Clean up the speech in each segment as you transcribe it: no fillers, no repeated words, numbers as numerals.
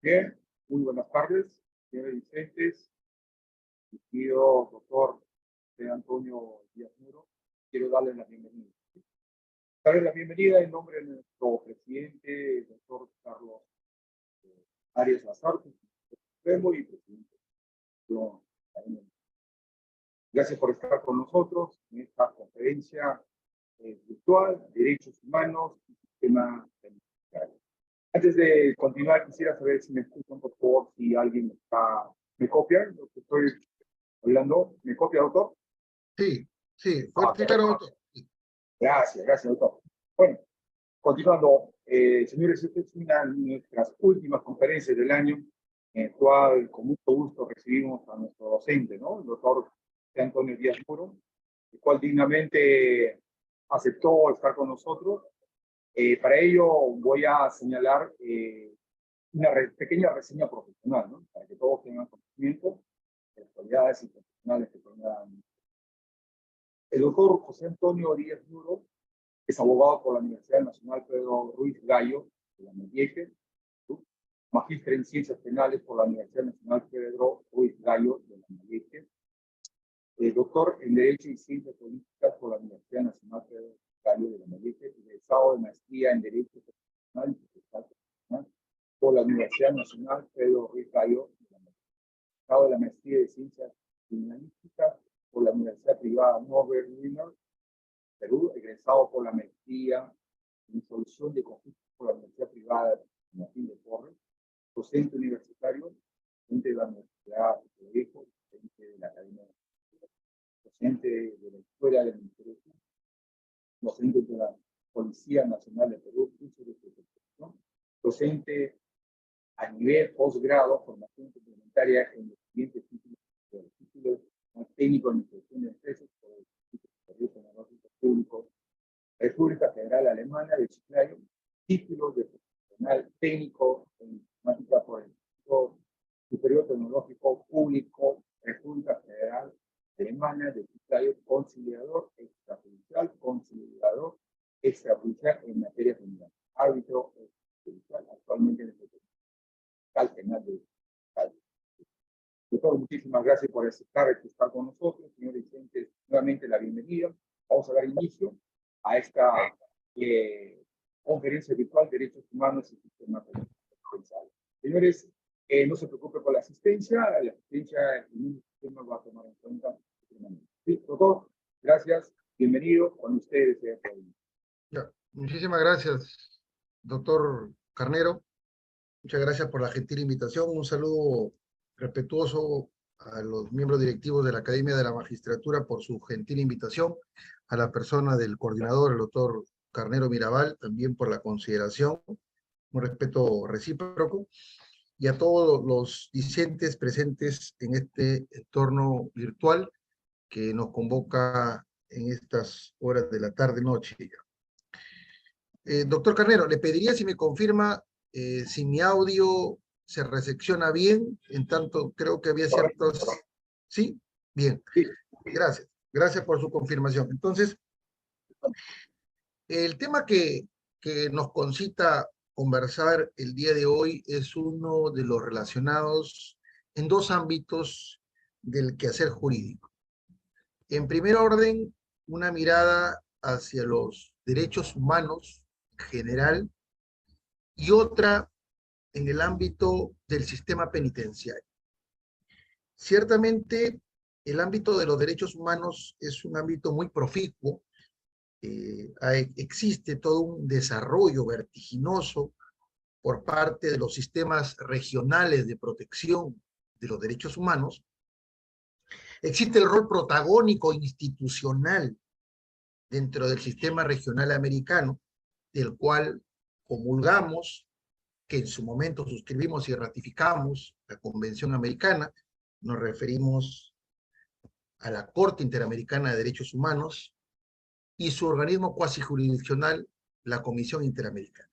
Bien, muy buenas tardes, señores Vicentes, querido doctor Antonio Díaz Muro. Quiero darle la bienvenida. Darle la bienvenida en nombre de nuestro presidente, el doctor Carlos Arias Lazarte, Supremo y presidente. Gracias por estar con nosotros en esta conferencia virtual, Derechos Humanos y Sistema Penitenciario. Antes de continuar, quisiera saber si me escuchan, por favor, si alguien me copia lo que estoy hablando. ¿Me copia, doctor? Sí, fuerte y claro, doctor. Gracias, doctor. Bueno, continuando, señores, esta es una de nuestras últimas conferencias del año, en la cual con mucho gusto recibimos a nuestro docente, ¿no? El doctor Antonio Díaz Muro, el cual dignamente aceptó estar con nosotros. Para ello voy a señalar una pequeña reseña profesional, ¿no? Para que todos tengan conocimiento de las cualidades y profesionales que tengan. El doctor José Antonio Díaz Muro es abogado por la Universidad Nacional Pedro Ruiz Gallo de la Lambayeque, magíster en Ciencias Penales por la Universidad Nacional Pedro Ruiz Gallo de la Lambayeque, doctor en Derecho y Ciencias Políticas por la Universidad Nacional Pedro Gallo de la Lambayeque, egresado de maestría en Derecho Constitucional y Procesal Constitucional por la Universidad Nacional Pedro Ruiz Gallo de la Lambayeque, egresado de la maestría de Ciencias Criminalísticas por la Universidad Privada Norbert Wiener, Perú, egresado por la maestría en Solución de Conflictos por la Universidad Privada Martín de Porres, docente universitario, docente de la Universidad de Viejo, docente de la Academia de docente de la Escuela del Ministerio Público, docente de la Policía Nacional de Perú, curso de protección, docente a nivel posgrado, formación complementaria en los siguientes títulos técnico en administración de empresas por el Instituto Superior Tecnológico Público, República Federal Alemana de Chiclayo, título de profesional técnico en informática por el Instituto Superior Tecnológico Público, República Federal Alemana de Chiclayo, conciliador extrajudicial en materia penal, árbitro extrajudicial actualmente en el Tribunal Penal de Chiclayo. Doctor, muchísimas gracias por estar con nosotros. Señor Vicente, nuevamente la bienvenida. Vamos a dar inicio a esta conferencia virtual Derechos Humanos y Sistema Penitenciario. Señores, no se preocupe por la asistencia en un sistema va a tomar en cuenta. Sí, doctor, gracias, bienvenido, con ustedes. Muchísimas gracias, doctor Carnero. Muchas gracias por la gentil invitación. Un saludo respetuoso a los miembros directivos de la Academia de la Magistratura por su gentil invitación, a la persona del coordinador, el doctor Carnero Mirabal, también por la consideración, un respeto recíproco, y a todos los discentes presentes en este entorno virtual que nos convoca en estas horas de la tarde-noche. Doctor Carnero, le pediría si me confirma si mi audio se recepciona bien, en tanto creo que había ciertos... ¿Sí? Bien. Gracias. Gracias por su confirmación. Entonces, el tema que nos concita conversar el día de hoy es uno de los relacionados en dos ámbitos del quehacer jurídico. En primer orden, una mirada hacia los derechos humanos en general y otra en el ámbito del sistema penitenciario. Ciertamente, el ámbito de los derechos humanos es un ámbito muy proficuo. Existe todo un desarrollo vertiginoso por parte de los sistemas regionales de protección de los derechos humanos. Existe el rol protagónico institucional dentro del sistema regional americano, del cual comulgamos, que en su momento suscribimos y ratificamos la Convención Americana. Nos referimos a la Corte Interamericana de Derechos Humanos y su organismo cuasi jurisdiccional, la Comisión Interamericana.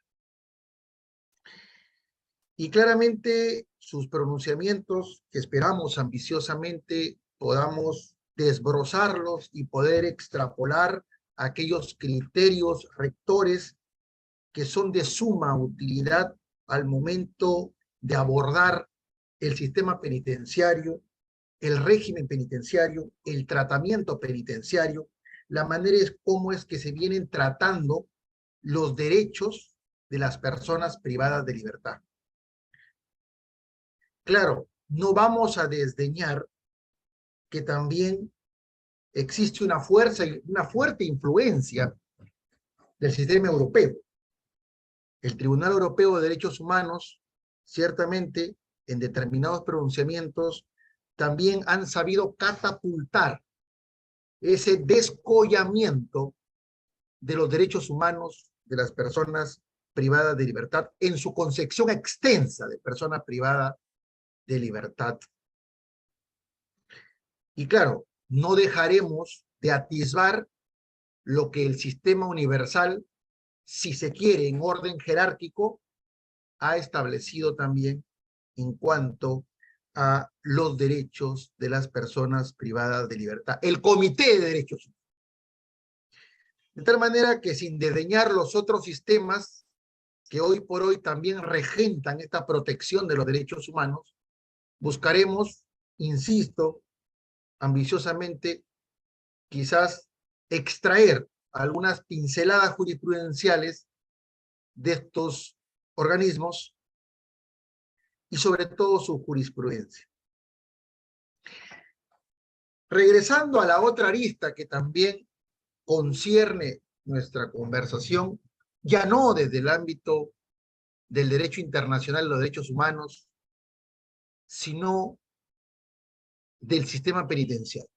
Y claramente sus pronunciamientos, que esperamos ambiciosamente podamos desbrozarlos y poder extrapolar aquellos criterios rectores que son de suma utilidad al momento de abordar el sistema penitenciario, el régimen penitenciario, el tratamiento penitenciario, la manera es cómo es que se vienen tratando los derechos de las personas privadas de libertad. Claro, no vamos a desdeñar que también existe una fuerte influencia del sistema europeo. El Tribunal Europeo de Derechos Humanos, ciertamente, en determinados pronunciamientos, también han sabido catapultar ese descollamiento de los derechos humanos de las personas privadas de libertad en su concepción extensa de persona privada de libertad. Y claro, no dejaremos de atisbar lo que el sistema universal, si se quiere, en orden jerárquico, ha establecido también en cuanto a los derechos de las personas privadas de libertad. El Comité de Derechos Humanos. De tal manera que sin desdeñar los otros sistemas que hoy por hoy también regentan esta protección de los derechos humanos, buscaremos, insisto, ambiciosamente, quizás extraer algunas pinceladas jurisprudenciales de estos organismos y sobre todo su jurisprudencia. Regresando a la otra arista que también concierne nuestra conversación, ya no desde el ámbito del derecho internacional de los derechos humanos, sino del sistema penitenciario.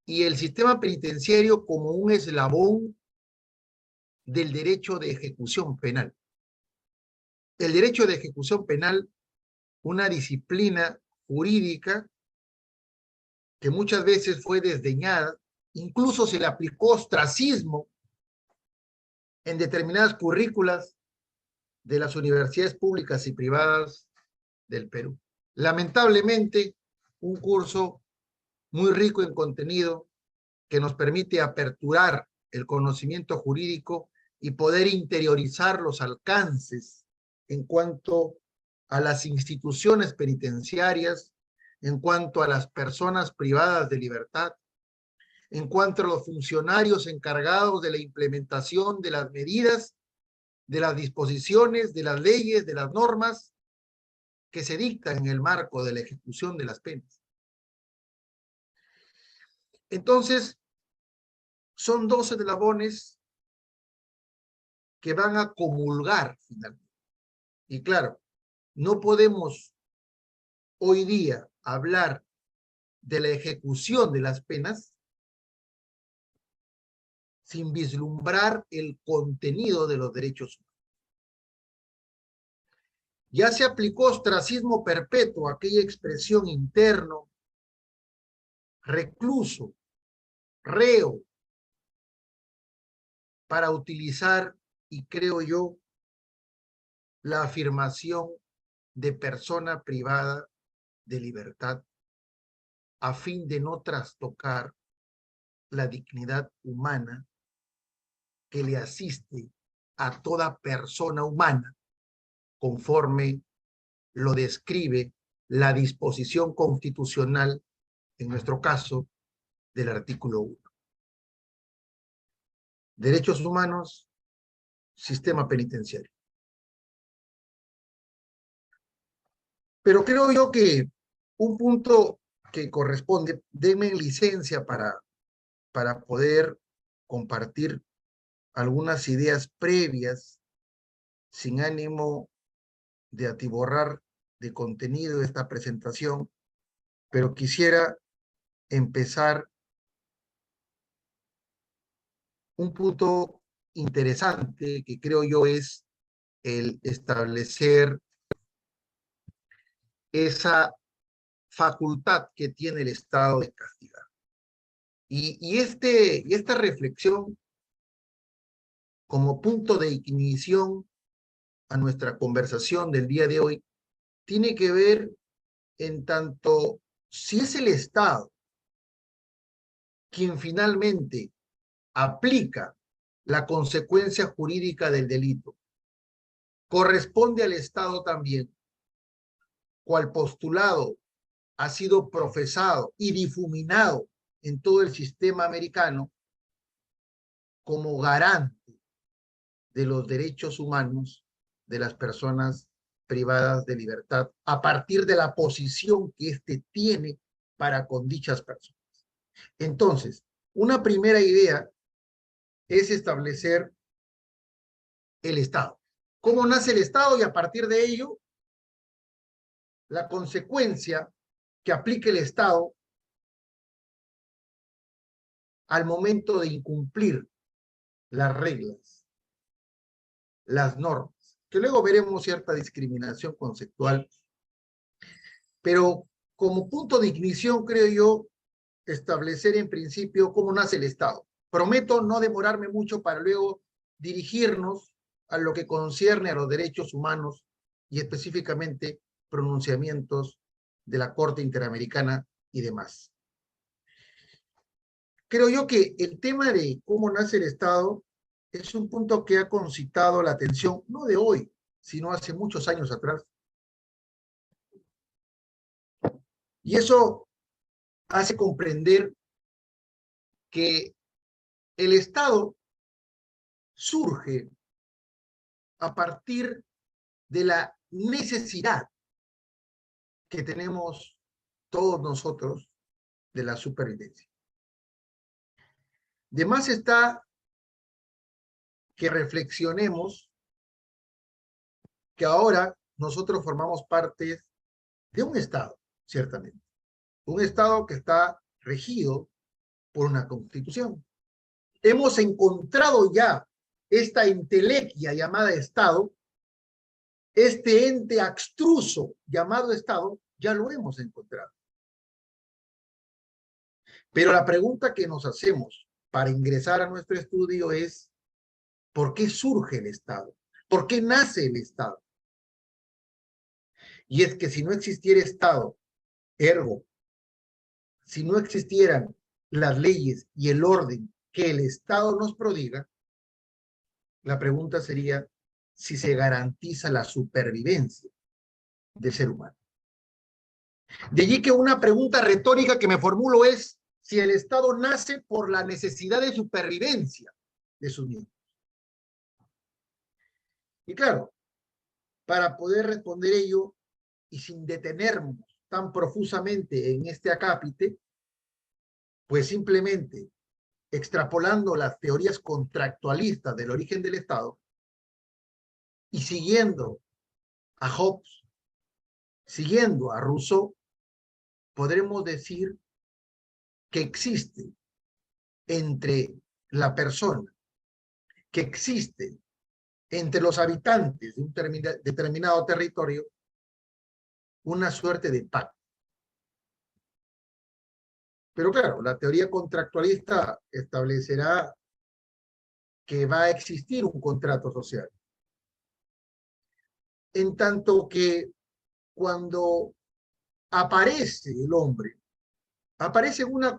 Y el sistema penitenciario como un eslabón del derecho de ejecución penal. El derecho de ejecución penal, una disciplina jurídica que muchas veces fue desdeñada, incluso se le aplicó ostracismo en determinadas currículas de las universidades públicas y privadas del Perú. Lamentablemente, un curso muy rico en contenido que nos permite aperturar el conocimiento jurídico y poder interiorizar los alcances en cuanto a las instituciones penitenciarias, en cuanto a las personas privadas de libertad, en cuanto a los funcionarios encargados de la implementación de las medidas, de las disposiciones, de las leyes, de las normas que se dictan en el marco de la ejecución de las penas. Entonces, son 12 eslabones que van a comulgar finalmente. Y claro, no podemos hoy día hablar de la ejecución de las penas sin vislumbrar el contenido de los derechos humanos. Ya se aplicó ostracismo perpetuo, aquella expresión interno, recluso, reo, para utilizar, y creo yo, la afirmación de persona privada de libertad a fin de no trastocar la dignidad humana que le asiste a toda persona humana conforme lo describe la disposición constitucional, en nuestro caso, del artículo 1. Derechos humanos, sistema penitenciario. Pero creo yo que un punto que corresponde, denme licencia para poder compartir algunas ideas previas, sin ánimo de atiborrar de contenido esta presentación, pero quisiera empezar un punto interesante que creo yo es el establecer esa facultad que tiene el Estado de castigar. Y esta reflexión como punto de ignición a nuestra conversación del día de hoy tiene que ver en tanto si es el Estado quien finalmente aplica la consecuencia jurídica del delito, corresponde al Estado también cual postulado ha sido profesado y difuminado en todo el sistema americano como garante de los derechos humanos de las personas privadas de libertad a partir de la posición que éste tiene para con dichas personas. Entonces, una primera idea es establecer el Estado. ¿Cómo nace el Estado? Y a partir de ello, la consecuencia que aplique el Estado al momento de incumplir las reglas, las normas, que luego veremos cierta discriminación conceptual, pero como punto de ignición, creo yo, establecer en principio cómo nace el Estado. Prometo no demorarme mucho para luego dirigirnos a lo que concierne a los derechos humanos y específicamente pronunciamientos de la Corte Interamericana y demás. Creo yo que el tema de cómo nace el Estado es un punto que ha concitado la atención, no de hoy, sino hace muchos años atrás. Y eso hace comprender que el Estado surge a partir de la necesidad que tenemos todos nosotros de la supervivencia. De más está que reflexionemos que ahora nosotros formamos parte de un Estado, ciertamente. Un Estado que está regido por una Constitución. Hemos encontrado ya esta entelequia llamada Estado, este ente abstruso llamado Estado, ya lo hemos encontrado. Pero la pregunta que nos hacemos para ingresar a nuestro estudio es, ¿por qué surge el Estado? ¿Por qué nace el Estado? Y es que si no existiera Estado, ergo, si no existieran las leyes y el orden que el Estado nos prodiga, la pregunta sería si se garantiza la supervivencia del ser humano. De allí que una pregunta retórica que me formulo es si el Estado nace por la necesidad de supervivencia de sus miembros. Y claro, para poder responder ello y sin detenernos tan profusamente en este acápite, pues simplemente extrapolando las teorías contractualistas del origen del Estado y siguiendo a Hobbes, siguiendo a Rousseau, podremos decir que existe entre la persona, que existe entre los habitantes de un determinado territorio una suerte de pacto. Pero claro, la teoría contractualista establecerá que va a existir un contrato social. En tanto que cuando aparece el hombre, aparece una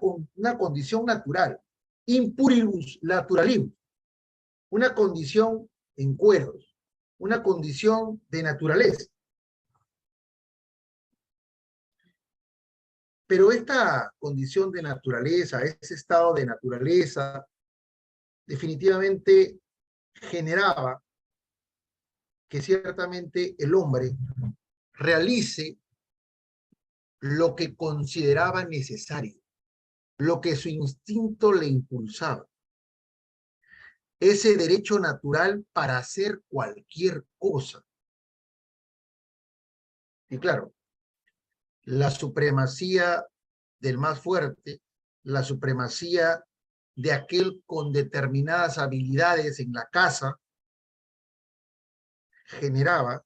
condición natural, impuribus naturalibus, una condición en cueros, una condición de naturaleza. Pero esta condición de naturaleza, ese estado de naturaleza, definitivamente generaba que ciertamente el hombre realice lo que consideraba necesario, lo que su instinto le impulsaba. Ese derecho natural para hacer cualquier cosa. Y claro, la supremacía del más fuerte, la supremacía de aquel con determinadas habilidades en la caza, generaba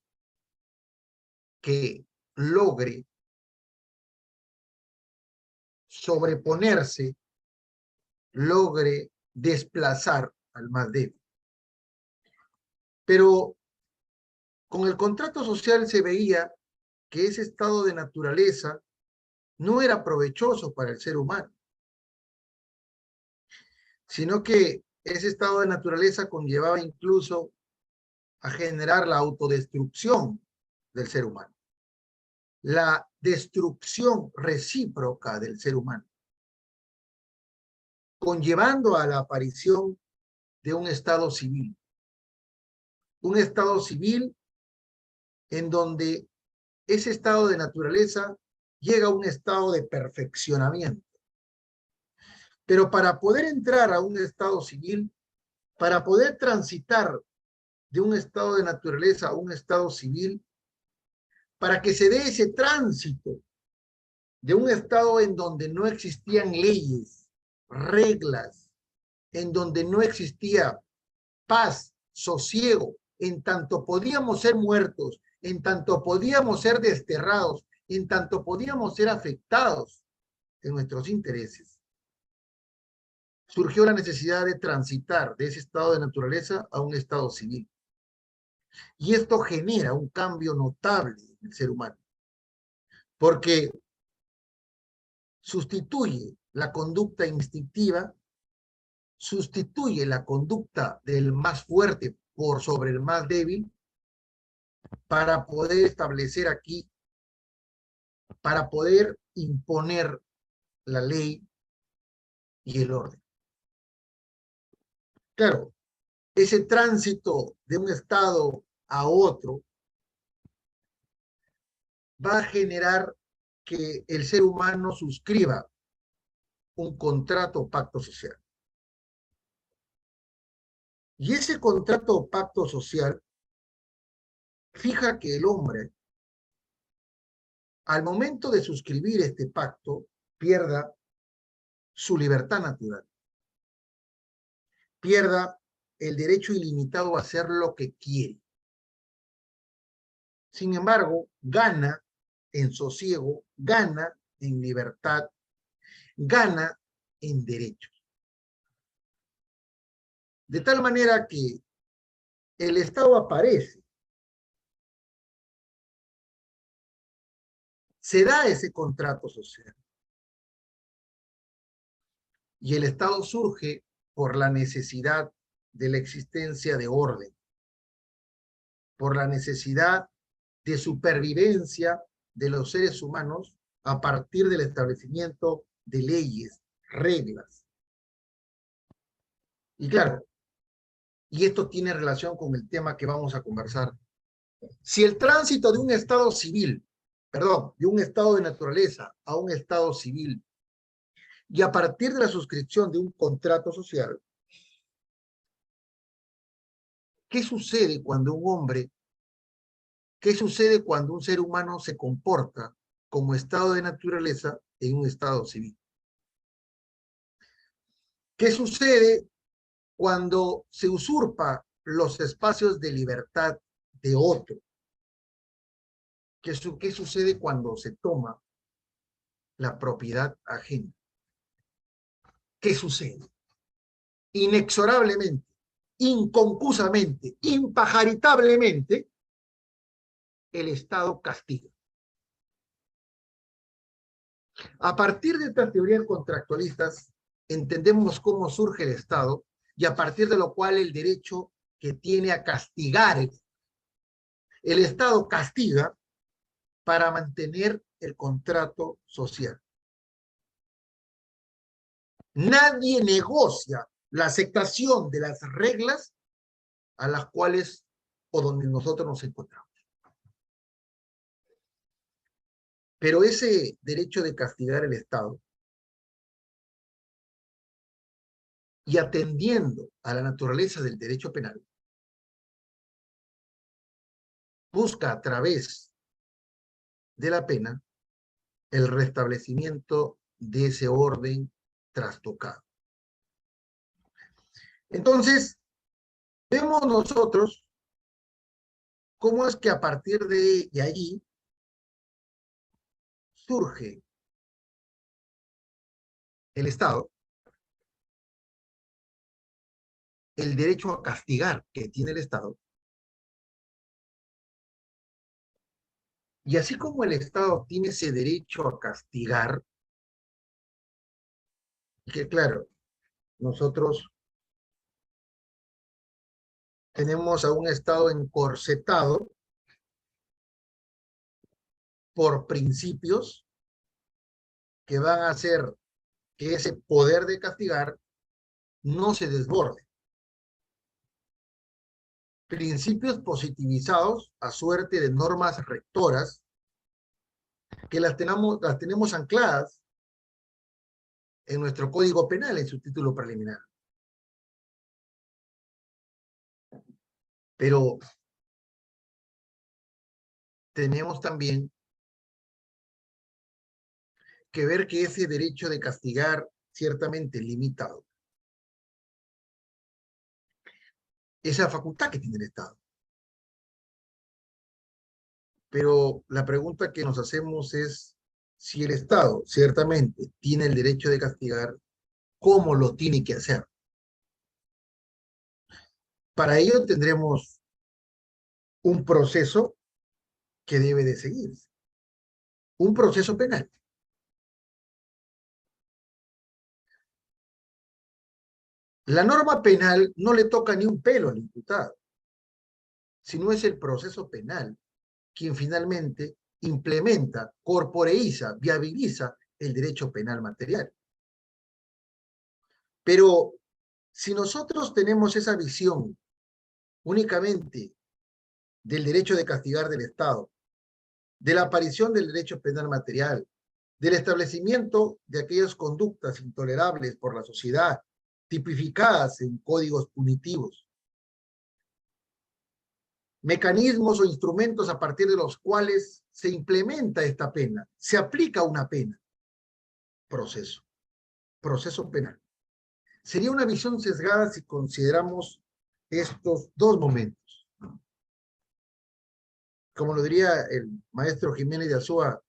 que logre sobreponerse, logre desplazar al más débil. Pero con el contrato social se veía que ese estado de naturaleza no era provechoso para el ser humano, sino que ese estado de naturaleza conllevaba incluso a generar la autodestrucción del ser humano. la destrucción recíproca del ser humano, conllevando a la aparición de un estado civil. Un estado civil en donde ese estado de naturaleza llega a un estado de perfeccionamiento. Pero para poder entrar a un estado civil, para poder transitar de un estado de naturaleza a un estado civil, para que se dé ese tránsito de un estado en donde no existían leyes, reglas, en donde no existía paz, sosiego, en tanto podíamos ser muertos, en tanto podíamos ser desterrados, en tanto podíamos ser afectados en nuestros intereses. Surgió la necesidad de transitar de ese estado de naturaleza a un estado civil. Y esto genera un cambio notable en el ser humano, porque sustituye la conducta instintiva, sustituye la conducta del más fuerte por sobre el más débil, para poder establecer aquí, para poder imponer la ley y el orden. Claro, ese tránsito de un estado a otro va a generar que el ser humano suscriba un contrato o pacto social. Y ese contrato o pacto social fija que el hombre, al momento de suscribir este pacto, pierda su libertad natural, pierda el derecho ilimitado a hacer lo que quiere. Sin embargo, gana en sosiego, gana en libertad, gana en derechos. De tal manera que el Estado aparece, se da ese contrato social. Y el Estado surge por la necesidad de la existencia de orden, por la necesidad de supervivencia de los seres humanos a partir del establecimiento de leyes, reglas. Y claro, y esto tiene relación con el tema que vamos a conversar. Si el tránsito de un estado civil, perdón, de un estado de naturaleza a un estado civil, y a partir de la suscripción de un contrato social, ¿qué sucede cuando un hombre, qué sucede cuando un ser humano se comporta como estado de naturaleza en un estado civil? ¿Qué sucede cuando se usurpa los espacios de libertad de otro? ¿Qué sucede cuando se toma la propiedad ajena? ¿Qué sucede? Inexorablemente, inconcusamente, impajaritablemente, el Estado castiga. A partir de estas teorías contractualistas, entendemos cómo surge el Estado y a partir de lo cual el derecho que tiene a castigar. El Estado castiga para mantener el contrato social. Nadie negocia la aceptación de las reglas a las cuales o donde nosotros nos encontramos. Pero ese derecho de castigar el Estado y atendiendo a la naturaleza del derecho penal, busca a través de la pena el restablecimiento de ese orden trastocado. Entonces, vemos nosotros cómo es que a partir de allí surge el Estado, el derecho a castigar que tiene el Estado, y así como el Estado tiene ese derecho a castigar, que claro, nosotros tenemos a un Estado encorsetado por principios que van a hacer que ese poder de castigar no se desborde. Principios positivizados a suerte de normas rectoras que las tenemos ancladas en nuestro Código Penal, en su título preliminar. Pero tenemos también que ver que ese derecho de castigar ciertamente limitado, esa facultad que tiene el Estado. Pero la pregunta que nos hacemos es, si el Estado ciertamente tiene el derecho de castigar, ¿cómo lo tiene que hacer? Para ello tendremos un proceso que debe de seguirse, un proceso penal. La norma penal no le toca ni un pelo al imputado, sino es el proceso penal quien finalmente implementa, corporeiza, viabiliza el derecho penal material. Pero si nosotros tenemos esa visión únicamente del derecho de castigar del Estado, de la aparición del derecho penal material, del establecimiento de aquellas conductas intolerables por la sociedad, tipificadas en códigos punitivos, mecanismos o instrumentos a partir de los cuales se implementa esta pena, se aplica una pena, proceso penal. Sería una visión sesgada si consideramos estos dos momentos. Como lo diría el maestro Jiménez de Azúa,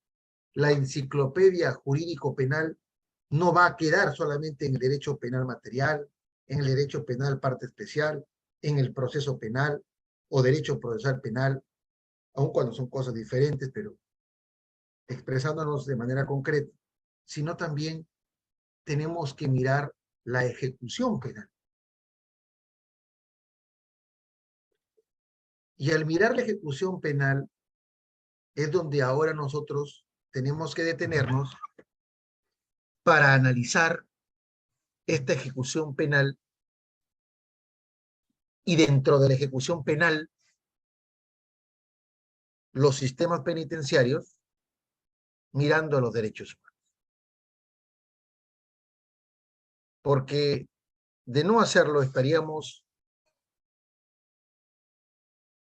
la enciclopedia jurídico-penal no va a quedar solamente en el derecho penal material, en el derecho penal parte especial, en el proceso penal o derecho procesal penal, aun cuando son cosas diferentes, pero expresándonos de manera concreta, sino también tenemos que mirar la ejecución penal. Y al mirar la ejecución penal es donde ahora nosotros tenemos que detenernos para analizar esta ejecución penal y dentro de la ejecución penal los sistemas penitenciarios mirando los derechos humanos. Porque de no hacerlo estaríamos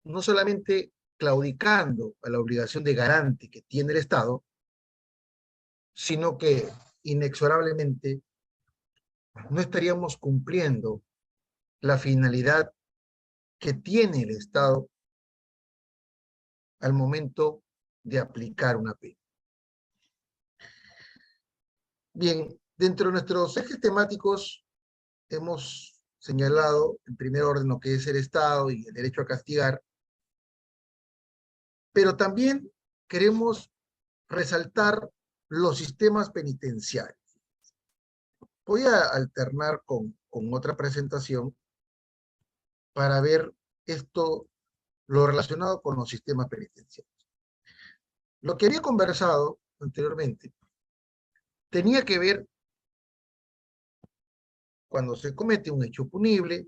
no solamente claudicando a la obligación de garante que tiene el Estado, sino que inexorablemente no estaríamos cumpliendo la finalidad que tiene el Estado al momento de aplicar una pena. Bien, dentro de nuestros ejes temáticos hemos señalado en primer orden lo que es el Estado y el derecho a castigar, pero también queremos resaltar los sistemas penitenciarios. Voy a alternar con otra presentación para ver esto, lo relacionado con los sistemas penitenciarios. Lo que había conversado anteriormente tenía que ver cuando se comete un hecho punible,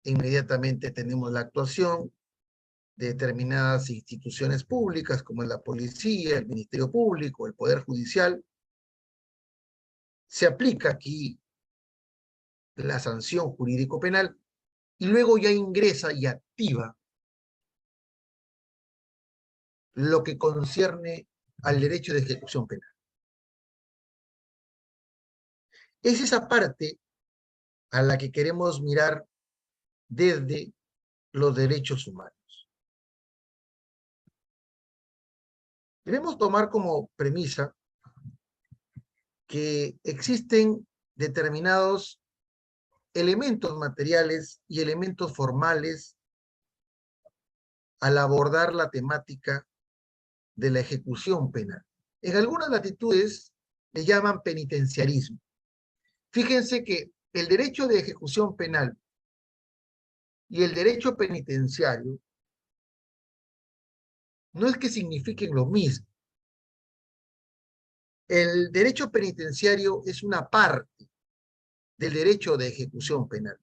inmediatamente tenemos la actuación de determinadas instituciones públicas, como es la policía, el Ministerio Público, el Poder Judicial. Se aplica aquí la sanción jurídico-penal y luego ya ingresa y activa lo que concierne al derecho de ejecución penal. Es esa parte a la que queremos mirar desde los derechos humanos. Debemos tomar como premisa que existen determinados elementos materiales y elementos formales al abordar la temática de la ejecución penal. En algunas latitudes le llaman penitenciarismo. Fíjense que el derecho de ejecución penal y el derecho penitenciario no es que signifiquen lo mismo, El derecho penitenciario es una parte del derecho de ejecución penal.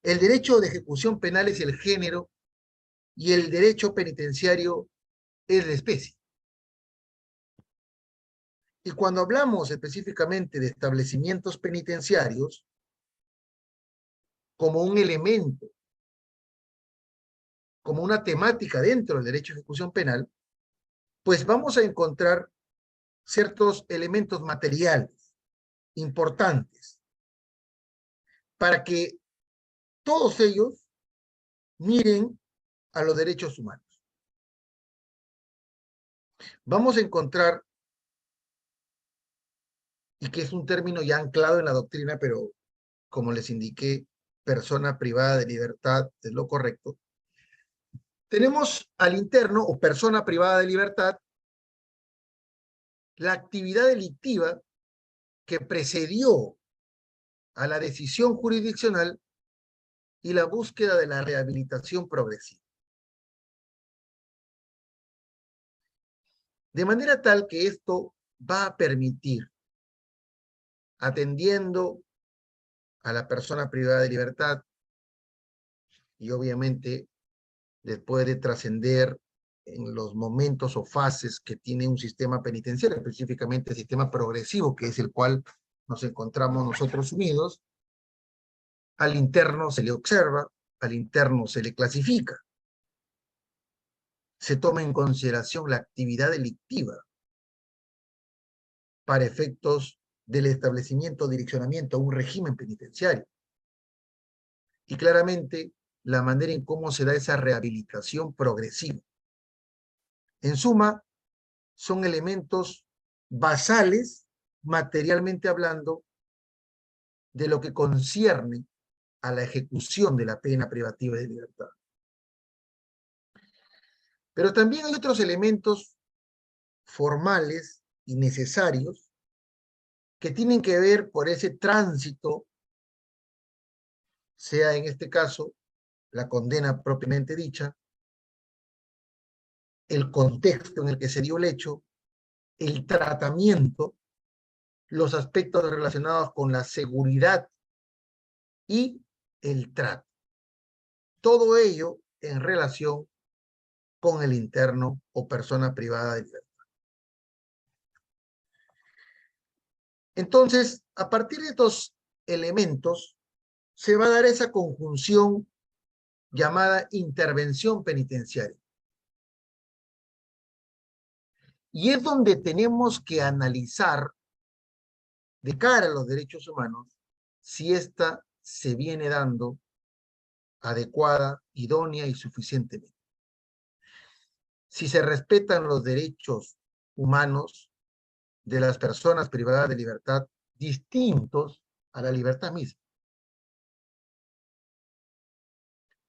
El derecho de ejecución penal es el género y el derecho penitenciario es la especie. Y cuando hablamos específicamente de establecimientos penitenciarios como un elemento, como una temática dentro del derecho de ejecución penal, pues vamos a encontrar ciertos elementos materiales importantes para que todos ellos miren a los derechos humanos. Vamos a encontrar, y que es un término ya anclado en la doctrina, pero como les indiqué, persona privada de libertad es lo correcto. Tenemos al interno o persona privada de libertad la actividad delictiva que precedió a la decisión jurisdiccional y la búsqueda de la rehabilitación progresiva. De manera tal que esto va a permitir, atendiendo a la persona privada de libertad y obviamente después de trascender en los momentos o fases que tiene un sistema penitenciario, específicamente el sistema progresivo, que es el cual nos encontramos nosotros unidos, al interno se le observa, al interno se le clasifica, se toma en consideración la actividad delictiva para efectos del establecimiento o direccionamiento a un régimen penitenciario. Y claramente la manera en cómo se da esa rehabilitación progresiva. En suma, son elementos basales, materialmente hablando, de lo que concierne a la ejecución de la pena privativa de libertad. Pero también hay otros elementos formales y necesarios que tienen que ver por ese tránsito, sea en este caso la condena propiamente dicha, el contexto en el que se dio el hecho, el tratamiento, los aspectos relacionados con la seguridad y el trato. Todo ello en relación con el interno o persona privada de libertad. Entonces, a partir de estos elementos, se va a dar esa conjunción llamada intervención penitenciaria. Y es donde tenemos que analizar de cara a los derechos humanos si ésta se viene dando adecuada, idónea y suficientemente. Si se respetan los derechos humanos de las personas privadas de libertad distintos a la libertad misma.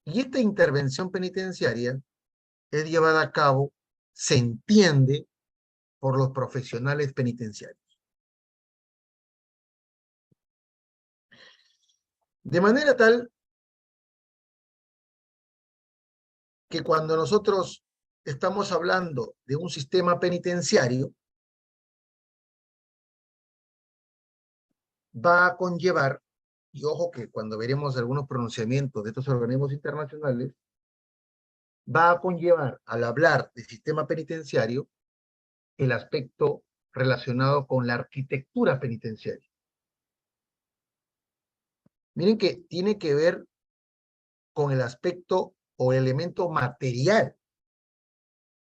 Y esta intervención penitenciaria es llevada a cabo, se entiende, por los profesionales penitenciarios. De manera tal que cuando nosotros estamos hablando de un sistema penitenciario, va a conllevar, y ojo que cuando veremos algunos pronunciamientos de estos organismos internacionales, va a conllevar, al hablar de sistema penitenciario, el aspecto relacionado con la arquitectura penitenciaria. Miren que tiene que ver con el aspecto o el elemento material,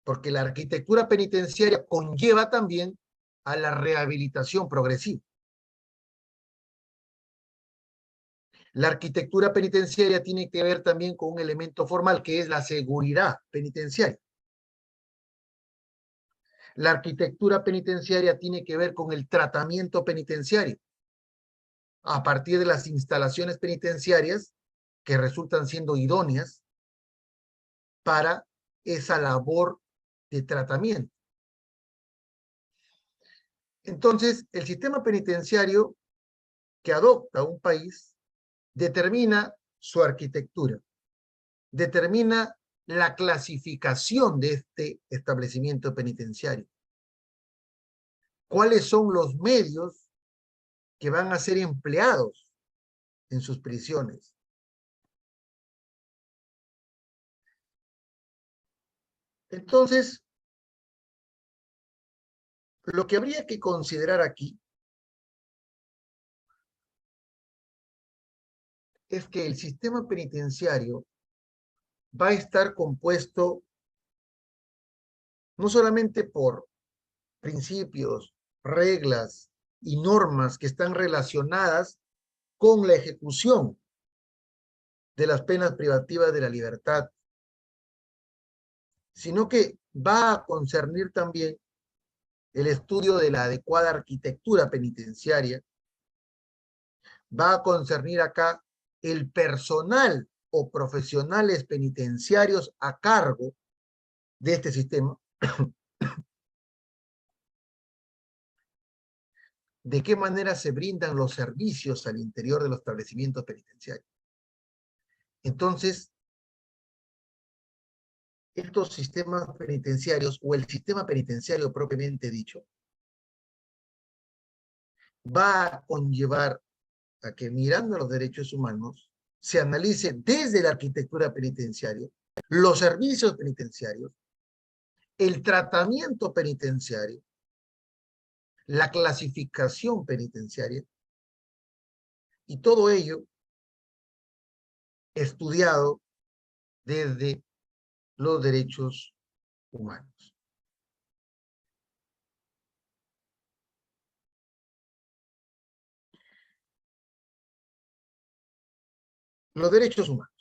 porque la arquitectura penitenciaria conlleva también a la rehabilitación progresiva. La arquitectura penitenciaria tiene que ver también con un elemento formal que es la seguridad penitenciaria. La arquitectura penitenciaria tiene que ver con el tratamiento penitenciario a partir de las instalaciones penitenciarias que resultan siendo idóneas para esa labor de tratamiento. Entonces, el sistema penitenciario que adopta un país determina su arquitectura, determina la clasificación de este establecimiento penitenciario. cuáles son los medios que van a ser empleados en sus prisiones. Entonces, lo que habría que considerar aquí es que el sistema penitenciario va a estar compuesto no solamente por principios, reglas y normas que están relacionadas con la ejecución de las penas privativas de la libertad, sino que va a concernir también el estudio de la adecuada arquitectura penitenciaria, va a concernir acá el personal o profesionales penitenciarios a cargo de este sistema, de qué manera se brindan los servicios al interior de los establecimientos penitenciarios. Entonces, estos sistemas penitenciarios o el sistema penitenciario propiamente dicho va a conllevar a que mirando los derechos humanos se analice desde la arquitectura penitenciaria, los servicios penitenciarios, el tratamiento penitenciario, la clasificación penitenciaria y todo ello estudiado desde los derechos humanos. Los derechos humanos.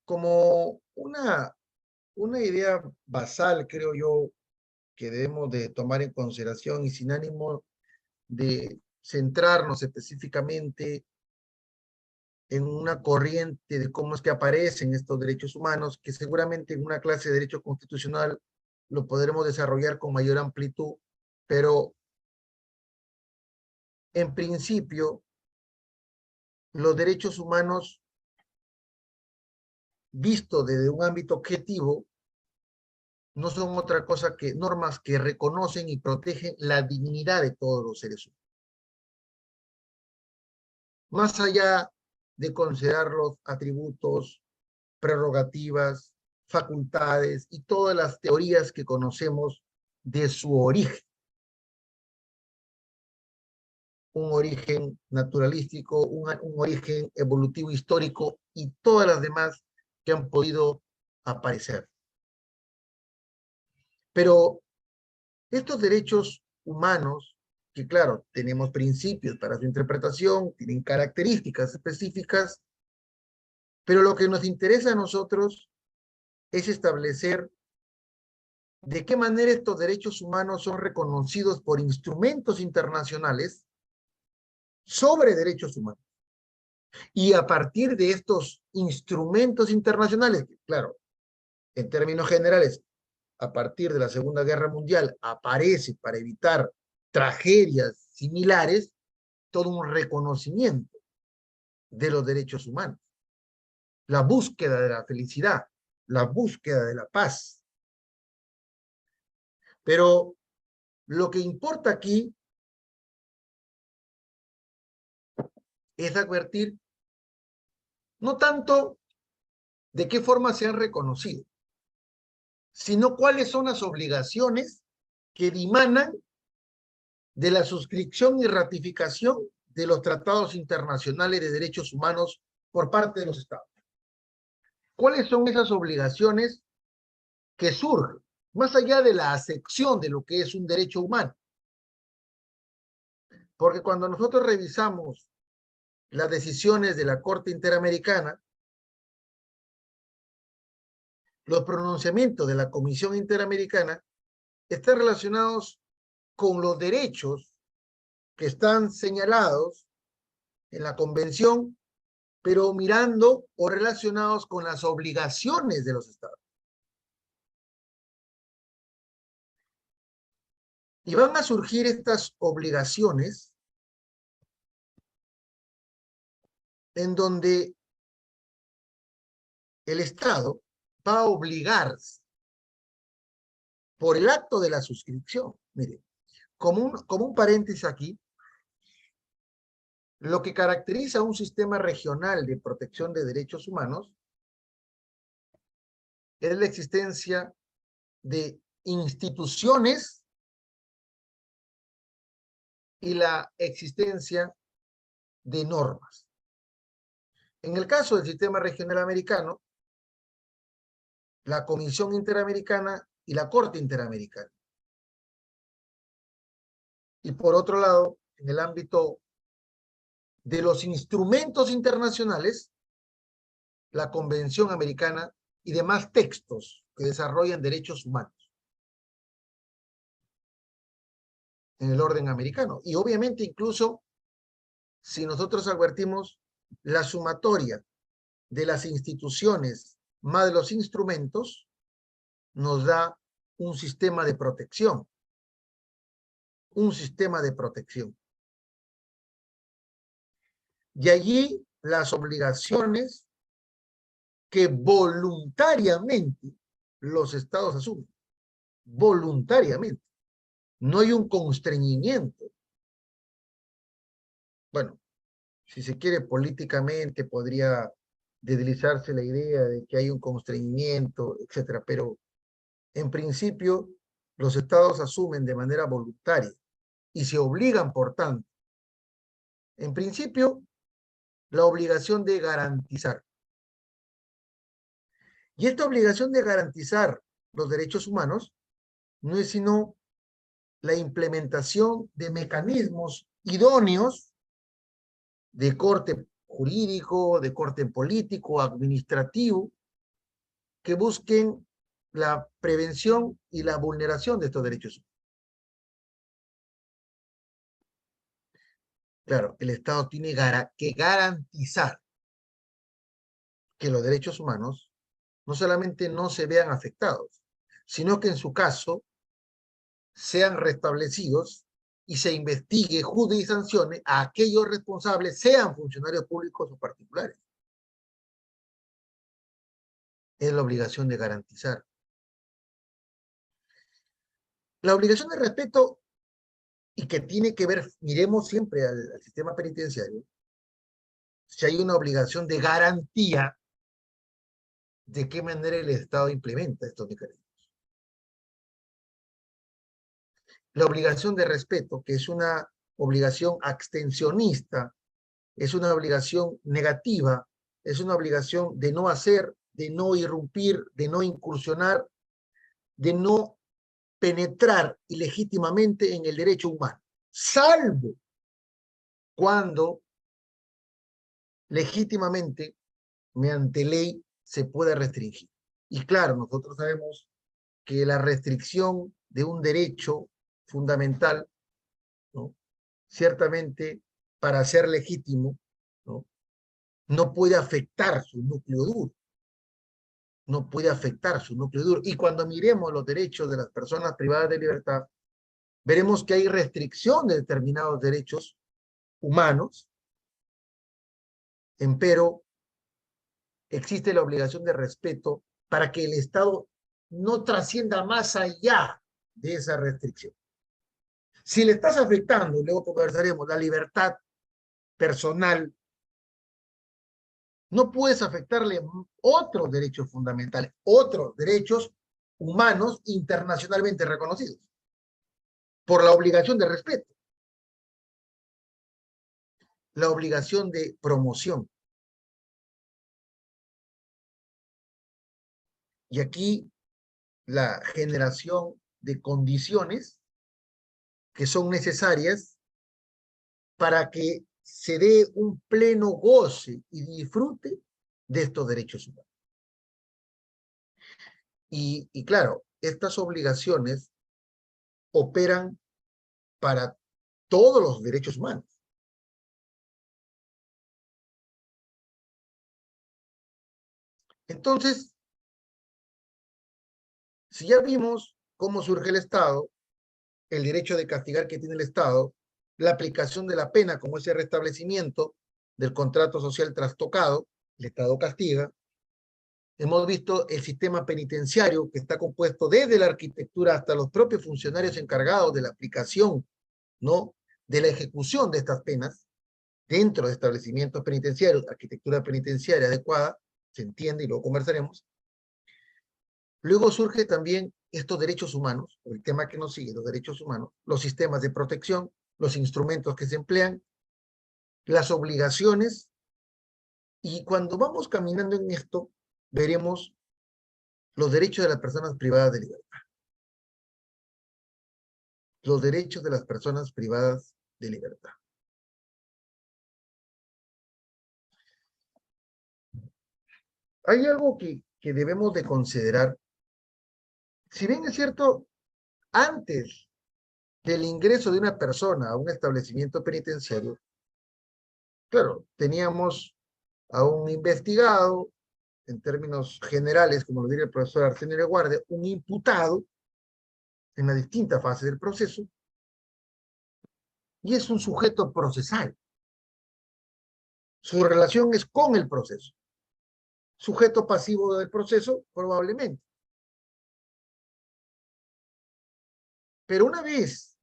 Como una idea basal, creo yo, que debemos de tomar en consideración y sin ánimo de centrarnos específicamente en una corriente de cómo es que aparecen estos derechos humanos, que seguramente en una clase de derecho constitucional lo podremos desarrollar con mayor amplitud, pero en principio los derechos humanos vistos desde un ámbito objetivo no son otra cosa que normas que reconocen y protegen la dignidad de todos los seres humanos. Más allá de considerar los atributos, prerrogativas, facultades y todas las teorías que conocemos de su origen. Un origen naturalístico, un origen evolutivo histórico y todas las demás que han podido aparecer. Pero estos derechos humanos, que claro, tenemos principios para su interpretación, tienen características específicas, pero lo que nos interesa a nosotros es establecer de qué manera estos derechos humanos son reconocidos por instrumentos internacionales sobre derechos humanos. Y a partir de estos instrumentos internacionales, que claro, en términos generales, a partir de la Segunda Guerra Mundial, aparece para evitar tragedias similares, todo un reconocimiento de los derechos humanos, la búsqueda de la felicidad, la búsqueda de la paz. Pero lo que importa aquí es advertir no tanto de qué forma se han reconocido, sino cuáles son las obligaciones que dimanan de la suscripción y ratificación de los tratados internacionales de derechos humanos por parte de los estados. ¿Cuáles son esas obligaciones que surgen más allá de la acepción de lo que es un derecho humano? Porque cuando nosotros revisamos las decisiones de la Corte Interamericana, los pronunciamientos de la Comisión Interamericana están relacionados con los derechos que están señalados en la Convención, pero mirando o relacionados con las obligaciones de los estados. Y van a surgir estas obligaciones en donde el Estado va a obligarse por el acto de la suscripción. Mire, como un paréntesis aquí, lo que caracteriza a un sistema regional de protección de derechos humanos es la existencia de instituciones y la existencia de normas. En el caso del sistema regional americano, la Comisión Interamericana y la Corte Interamericana. Y por otro lado, en el ámbito de los instrumentos internacionales, la Convención Americana y demás textos que desarrollan derechos humanos en el orden americano. Y obviamente incluso si nosotros advertimos la sumatoria de las instituciones más de los instrumentos, nos da un sistema de protección. Un sistema de protección. Y allí las obligaciones que voluntariamente los estados asumen. Voluntariamente. No hay un constreñimiento. Bueno, si se quiere políticamente podría deslizarse la idea de que hay un constreñimiento, etcétera, pero en principio los estados asumen de manera voluntaria y se obligan, por tanto, en principio, la obligación de garantizar. Y esta obligación de garantizar los derechos humanos no es sino la implementación de mecanismos idóneos de corte jurídico, de corte político, administrativo, que busquen la prevención y la vulneración de estos derechos humanos. Claro, el Estado tiene que garantizar que los derechos humanos no solamente no se vean afectados, sino que en su caso sean restablecidos y se investigue, juzgue y sancione a aquellos responsables, sean funcionarios públicos o particulares. Es la obligación de garantizar. La obligación de respeto, y que tiene que ver, miremos siempre al sistema penitenciario, si hay una obligación de garantía, de qué manera el Estado implementa estos mecanismos. La obligación de respeto, que es una obligación abstencionista, es una obligación negativa, es una obligación de no hacer, de no irrumpir, de no incursionar, de no penetrar ilegítimamente en el derecho humano, salvo cuando legítimamente, mediante ley, se pueda restringir. Y claro, nosotros sabemos que la restricción de un derecho fundamental, ¿no?, ciertamente para ser legítimo, ¿no?, no puede afectar su núcleo duro. No puede afectar su núcleo duro. Y cuando miremos los derechos de las personas privadas de libertad, veremos que hay restricción de determinados derechos humanos, empero existe la obligación de respeto para que el Estado no trascienda más allá de esa restricción. Si le estás afectando, luego conversaremos, la libertad personal, no puedes afectarle otros derechos fundamentales, otros derechos humanos internacionalmente reconocidos, por la obligación de respeto, la obligación de promoción. Y aquí la generación de condiciones que son necesarias para que se dé un pleno goce y disfrute de estos derechos humanos. Y claro, estas obligaciones operan para todos los derechos humanos. Entonces, si ya vimos cómo surge el Estado, el derecho de castigar que tiene el Estado, la aplicación de la pena como ese restablecimiento del contrato social trastocado, el Estado castiga, Hemos visto el sistema penitenciario que está compuesto desde la arquitectura hasta los propios funcionarios encargados de la aplicación, ¿no?, de la ejecución de estas penas dentro de establecimientos penitenciarios, arquitectura penitenciaria adecuada, se entiende y luego conversaremos. Luego surge también estos derechos humanos, el tema que nos sigue, los derechos humanos, los sistemas de protección, los instrumentos que se emplean, las obligaciones, y cuando vamos caminando en esto, veremos los derechos de las personas privadas de libertad. Los derechos de las personas privadas de libertad. Hay algo que debemos de considerar. Si bien es cierto, antes del ingreso de una persona a un establecimiento penitenciario, claro, teníamos a un investigado, en términos generales, como lo diría el profesor Arsenio Leguardia, un imputado en la distinta fase del proceso, y es un sujeto procesal. Su relación es con el proceso. Sujeto pasivo del proceso, probablemente. Pero una vez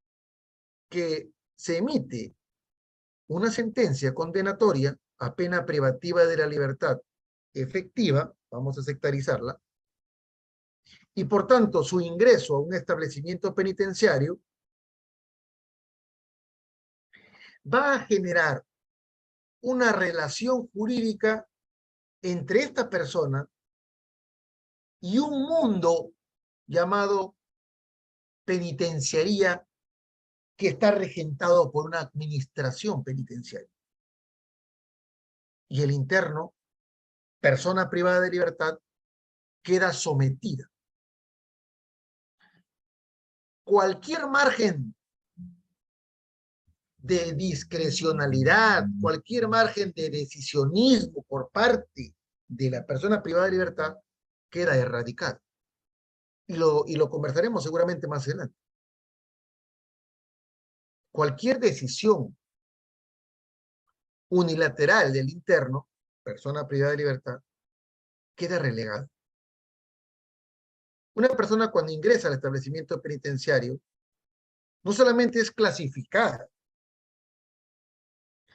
que se emite una sentencia condenatoria a pena privativa de la libertad efectiva, vamos a sectarizarla, y por tanto su ingreso a un establecimiento penitenciario va a generar una relación jurídica entre esta persona y un mundo llamado penitenciaría, que está regentado por una administración penitenciaria. Y el interno, persona privada de libertad, queda sometida. Cualquier margen de discrecionalidad, cualquier margen de decisionismo por parte de la persona privada de libertad queda erradicado. Y lo conversaremos seguramente más adelante. Cualquier decisión unilateral del interno, persona privada de libertad, queda relegada. Una persona cuando ingresa al establecimiento penitenciario no solamente es clasificada,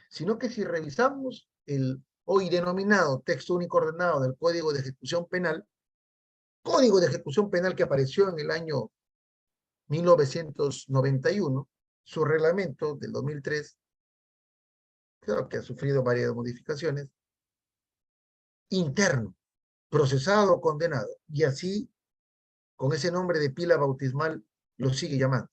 sino que si revisamos el hoy denominado texto único ordenado del Código de Ejecución Penal, Código de Ejecución Penal que apareció en el año 1991, su reglamento del 2003, claro que ha sufrido varias modificaciones, interno, procesado o condenado, y así, con ese nombre de pila bautismal, lo sigue llamando.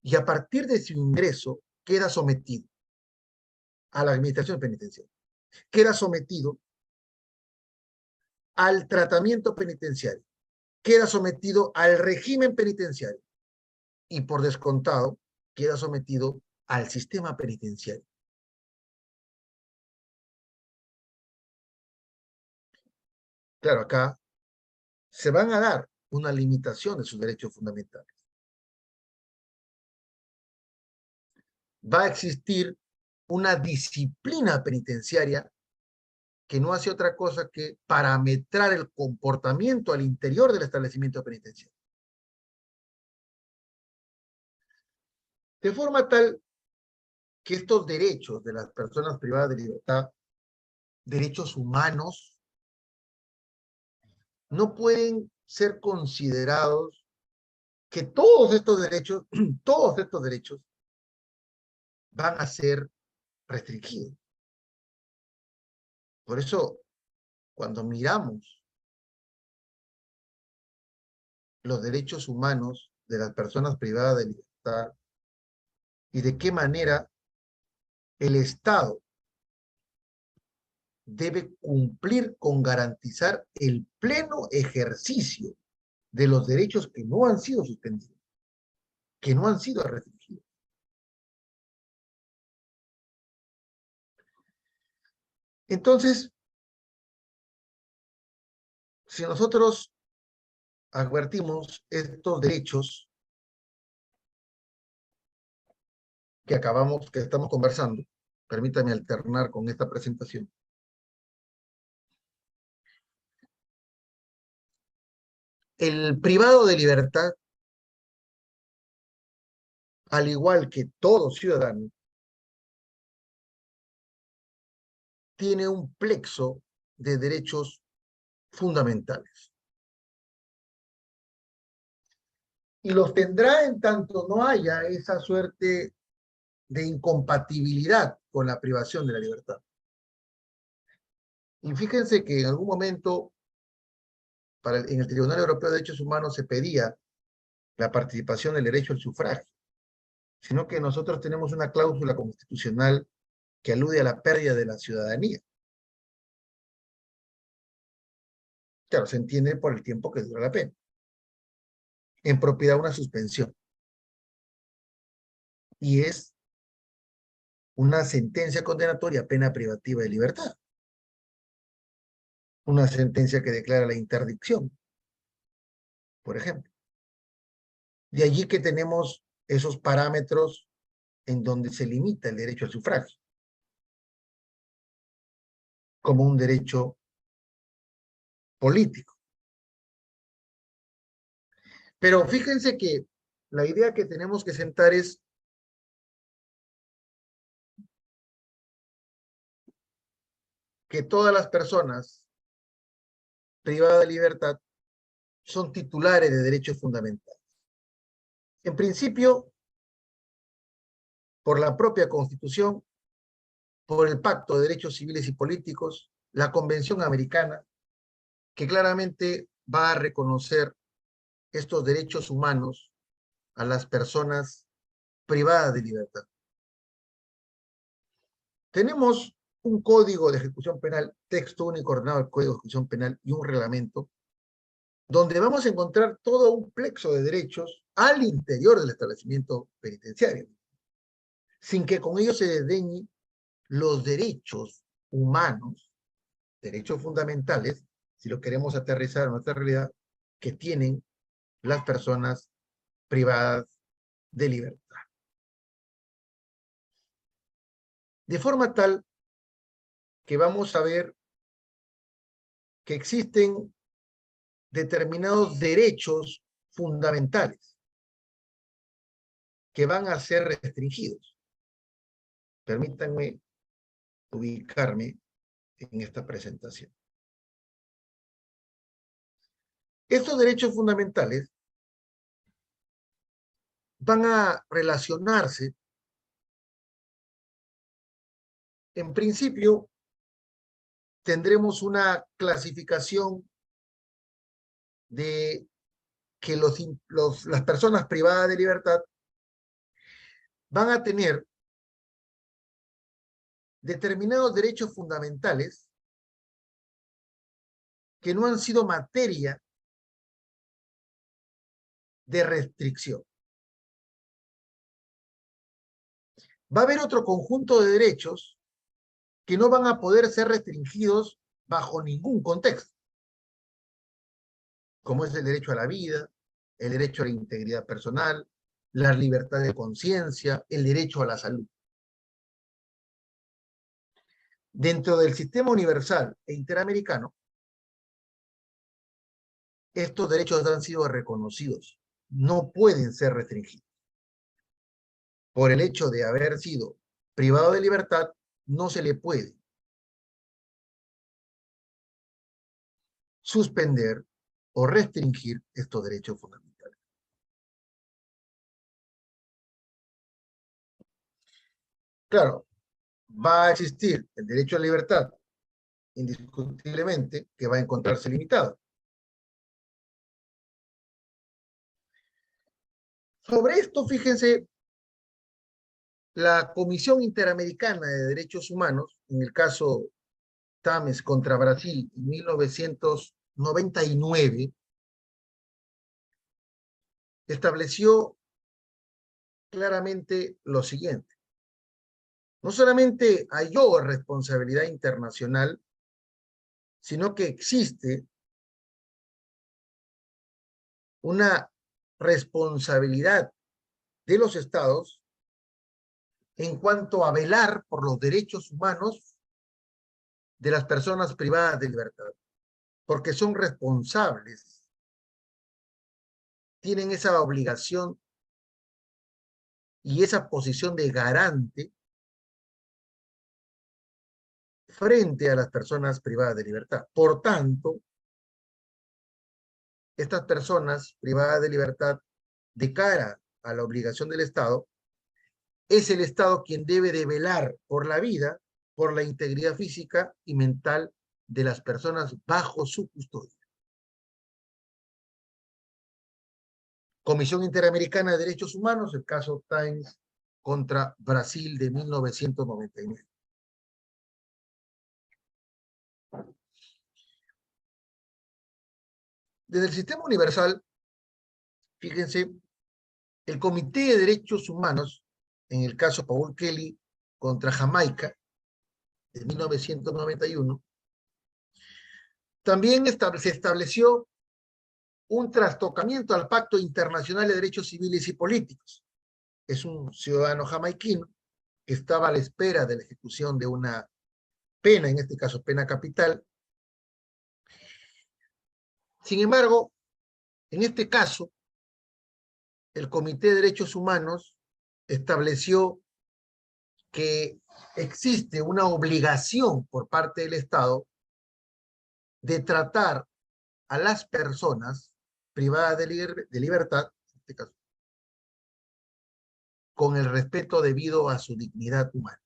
Y a partir de su ingreso, queda sometido a la administración penitenciaria, queda sometido al tratamiento penitenciario, queda sometido al régimen penitenciario y, por descontado, queda sometido al sistema penitenciario. Claro, acá se van a dar una limitación de sus derechos fundamentales. Va a existir una disciplina penitenciaria que no hace otra cosa que parametrar el comportamiento al interior del establecimiento penitenciario. De forma tal que estos derechos de las personas privadas de libertad, derechos humanos, no pueden ser considerados que todos estos derechos van a ser restringidos. Por eso, cuando miramos los derechos humanos de las personas privadas de libertad y de qué manera el Estado debe cumplir con garantizar el pleno ejercicio de los derechos que no han sido suspendidos, que no han sido restringidos. Entonces, si nosotros advertimos estos derechos que estamos conversando, permítame alternar con esta presentación, El privado de libertad, al igual que todo ciudadano, tiene un plexo de derechos fundamentales. Y los tendrá en tanto no haya esa suerte de incompatibilidad con la privación de la libertad. Y fíjense que en algún momento en el Tribunal Europeo de Derechos Humanos se pedía la participación del derecho al sufragio, sino que nosotros tenemos una cláusula constitucional que alude a la pérdida de la ciudadanía. Claro, se entiende por el tiempo que dura la pena. En propiedad una suspensión. Y es una sentencia condenatoria, pena privativa de libertad. Una sentencia que declara la interdicción, por ejemplo. De allí que tenemos esos parámetros en donde se limita el derecho al sufragio como un derecho político. Pero fíjense que la idea que tenemos que sentar es que todas las personas privadas de libertad son titulares de derechos fundamentales. En principio, por la propia Constitución, por el Pacto de Derechos Civiles y Políticos, la Convención Americana, que claramente va a reconocer estos derechos humanos a las personas privadas de libertad. Tenemos un código de ejecución penal, texto único ordenado del Código de Ejecución Penal y un reglamento, donde vamos a encontrar todo un plexo de derechos al interior del establecimiento penitenciario, sin que con ello se desdeñe los derechos humanos, derechos fundamentales, si lo queremos aterrizar en nuestra realidad, que tienen las personas privadas de libertad. De forma tal que vamos a ver que existen determinados derechos fundamentales que van a ser restringidos. Permítanme ubicarme en esta presentación. Estos derechos fundamentales van a relacionarse, en principio, tendremos una clasificación de que las personas privadas de libertad van a tener determinados derechos fundamentales que no han sido materia de restricción. Va a haber otro conjunto de derechos que no van a poder ser restringidos bajo ningún contexto, como es el derecho a la vida, el derecho a la integridad personal, la libertad de conciencia, el derecho a la salud. Dentro del sistema universal e interamericano, estos derechos han sido reconocidos, no pueden ser restringidos. Por el hecho de haber sido privado de libertad, no se le puede suspender o restringir estos derechos fundamentales. Claro, va a existir el derecho a la libertad, indiscutiblemente, que va a encontrarse limitado. Sobre esto, fíjense, la Comisión Interamericana de Derechos Humanos, en el caso Tames contra Brasil en 1999, estableció claramente lo siguiente. No solamente halló responsabilidad internacional, sino que existe una responsabilidad de los estados en cuanto a velar por los derechos humanos de las personas privadas de libertad, porque son responsables tienen esa obligación y esa posición de garante frente a las personas privadas de libertad. Por tanto, estas personas privadas de libertad, de cara a la obligación del Estado, es el Estado quien debe de velar por la vida, por la integridad física y mental de las personas bajo su custodia. Comisión Interamericana de Derechos Humanos, el caso Times contra Brasil de 1999. Desde el sistema universal, fíjense, el Comité de Derechos Humanos, en el caso Paul Kelly contra Jamaica, de 1991, también se estableció un trastocamiento al Pacto Internacional de Derechos Civiles y Políticos. Es un ciudadano jamaiquino que estaba a la espera de la ejecución de una pena, en este caso pena capital. Sin embargo, en este caso, el Comité de Derechos Humanos estableció que existe una obligación por parte del Estado de tratar a las personas privadas de libertad, en este caso, con el respeto debido a su dignidad humana.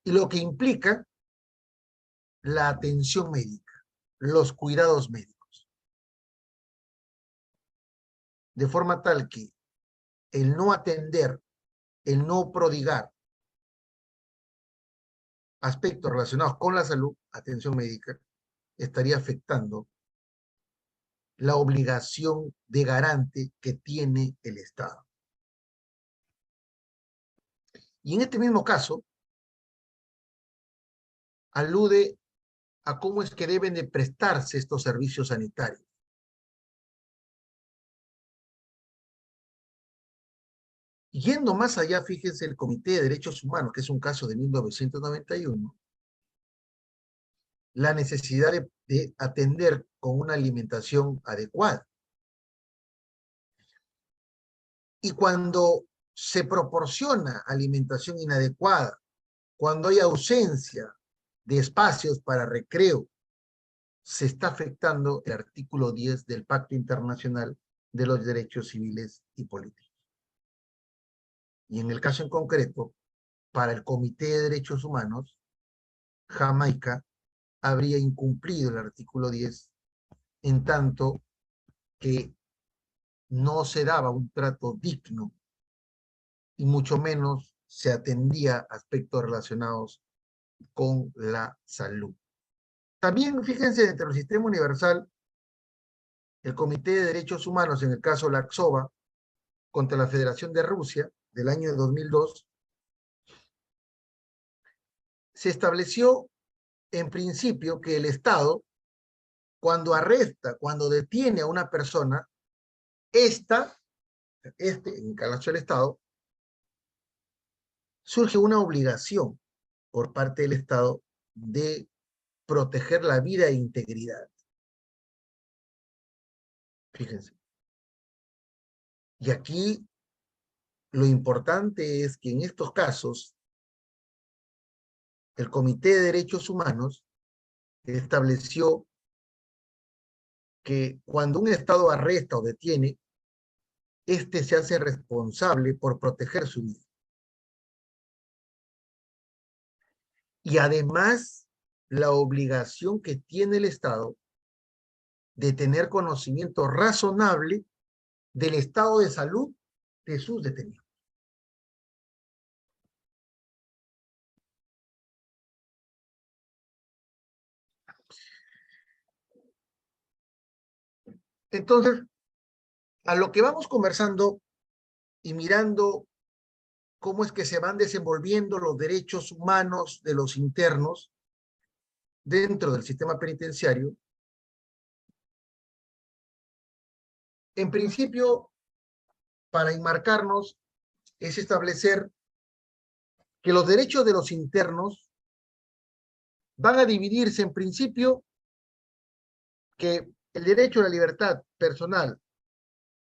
Y lo que implica la atención médica, los cuidados médicos. De forma tal que el no atender, el no prodigar aspectos relacionados con la salud, atención médica, estaría afectando la obligación de garante que tiene el Estado. Y en este mismo caso, alude a cómo es que deben de prestarse estos servicios sanitarios. Yendo más allá, fíjense, el Comité de Derechos Humanos, que es un caso de 1991, la necesidad de atender con una alimentación adecuada. Y cuando se proporciona alimentación inadecuada, cuando hay ausencia de espacios para recreo, se está afectando el artículo 10 del Pacto Internacional de los Derechos Civiles y Políticos. Y en el caso en concreto, para el Comité de Derechos Humanos, Jamaica habría incumplido el artículo 10 en tanto que no se daba un trato digno y mucho menos se atendía aspectos relacionados con la salud. También, fíjense, dentro del sistema universal, el Comité de Derechos Humanos, en el caso Laxova, contra la Federación de Rusia, del año 2002, se estableció en principio que el Estado, cuando arresta, cuando detiene a una persona, en el caso del Estado, surge una obligación por parte del Estado de proteger la vida e integridad. Fíjense. Y aquí lo importante es que en estos casos el Comité de Derechos Humanos estableció que cuando un Estado arresta o detiene, este se hace responsable por proteger su vida. Y además, la obligación que tiene el Estado de tener conocimiento razonable del estado de salud de sus detenidos. Entonces, a lo que vamos conversando y mirando cómo es que se van desenvolviendo los derechos humanos de los internos dentro del sistema penitenciario, en principio, para enmarcarnos, es establecer que los derechos de los internos van a dividirse en principio que El derecho a la libertad personal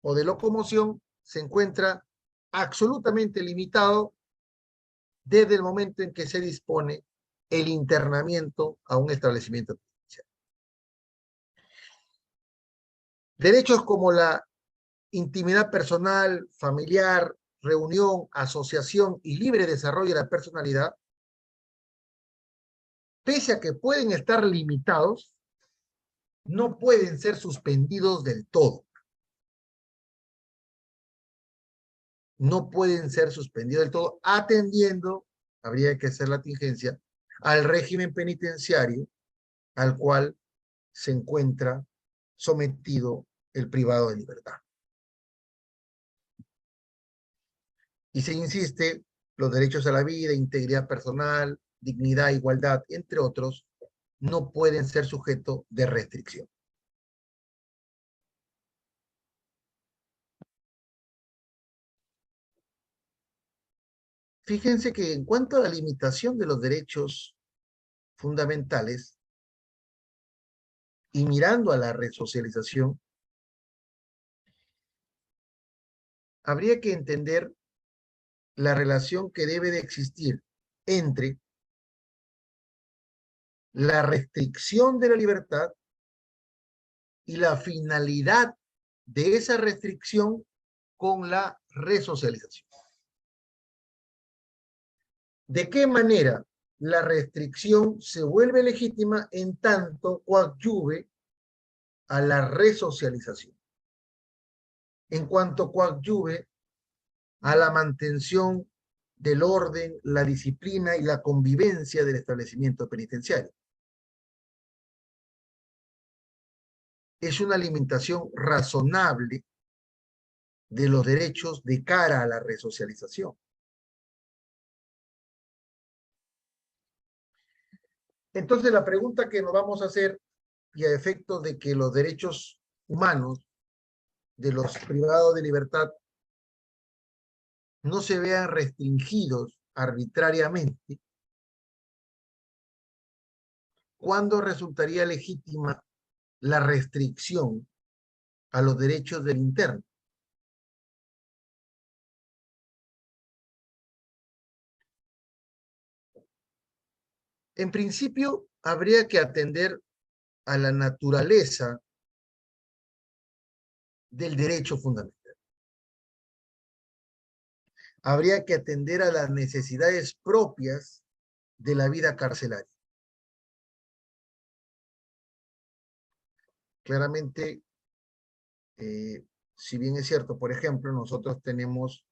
o de locomoción se encuentra absolutamente limitado desde el momento en que se dispone el internamiento a un establecimiento penitenciario. Derechos como la intimidad personal, familiar, reunión, asociación y libre desarrollo de la personalidad, pese a que pueden estar limitados, no pueden ser suspendidos del todo. No pueden ser suspendidos del todo, atendiendo, habría que hacer la tingencia, al régimen penitenciario al cual se encuentra sometido el privado de libertad. Y se insiste, los derechos a la vida, integridad personal, dignidad, igualdad, entre otros, no pueden ser sujetos de restricción. Fíjense que en cuanto a la limitación de los derechos fundamentales y mirando a la resocialización, habría que entender la relación que debe de existir entre la restricción de la libertad y la finalidad de esa restricción con la resocialización. ¿De qué manera la restricción se vuelve legítima en tanto coadyuve a la resocialización? En cuanto coadyuve a la mantención del orden, la disciplina y la convivencia del establecimiento penitenciario. Es una limitación razonable de los derechos de cara a la resocialización. Entonces, la pregunta que nos vamos a hacer, y a efectos de que los derechos humanos de los privados de libertad no se vean restringidos arbitrariamente, ¿cuándo resultaría legítima la restricción a los derechos del interno? En principio, habría que atender a la naturaleza del derecho fundamental. Habría que atender a las necesidades propias de la vida carcelaria. Claramente, si bien es cierto, por ejemplo, nosotros tenemos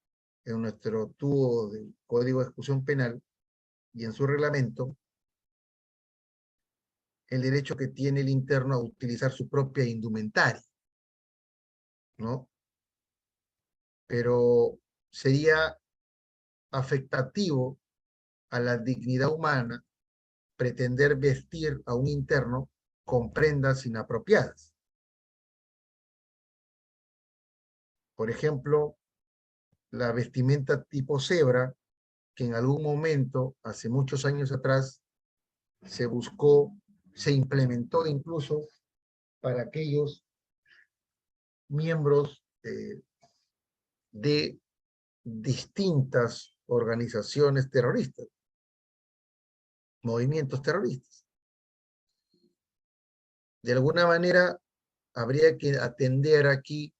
en nuestro tubo del Código de Ejecución Penal y en su reglamento el derecho que tiene el interno a utilizar su propia indumentaria, ¿no? Pero sería afectativo a la dignidad humana pretender vestir a un interno con prendas inapropiadas. Por ejemplo, la vestimenta tipo cebra, que en algún momento, hace muchos años atrás, se buscó, se implementó incluso para aquellos miembros de distintas organizaciones terroristas, movimientos terroristas. De alguna manera, habría que atender aquí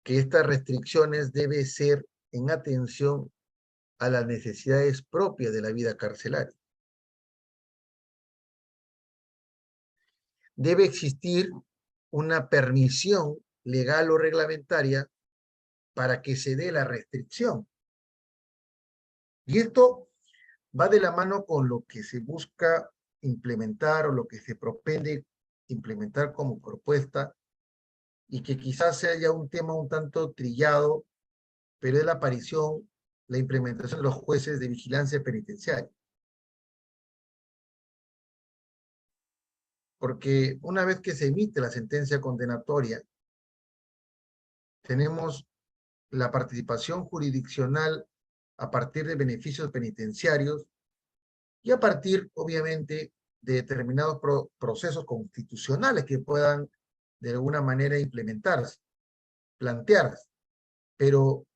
que estas restricciones deben ser en atención a las necesidades propias de la vida carcelaria. Debe existir una permisión legal o reglamentaria para que se dé la restricción. Y esto va de la mano con lo que se busca implementar o lo que se propende implementar como propuesta y que quizás sea ya un tema un tanto trillado, pero es la aparición, la implementación de los jueces de vigilancia penitenciaria. Porque una vez que se emite la sentencia condenatoria, tenemos la participación jurisdiccional a partir de beneficios penitenciarios y a partir, obviamente, de determinados procesos constitucionales que puedan de alguna manera implementarse, plantearse, pero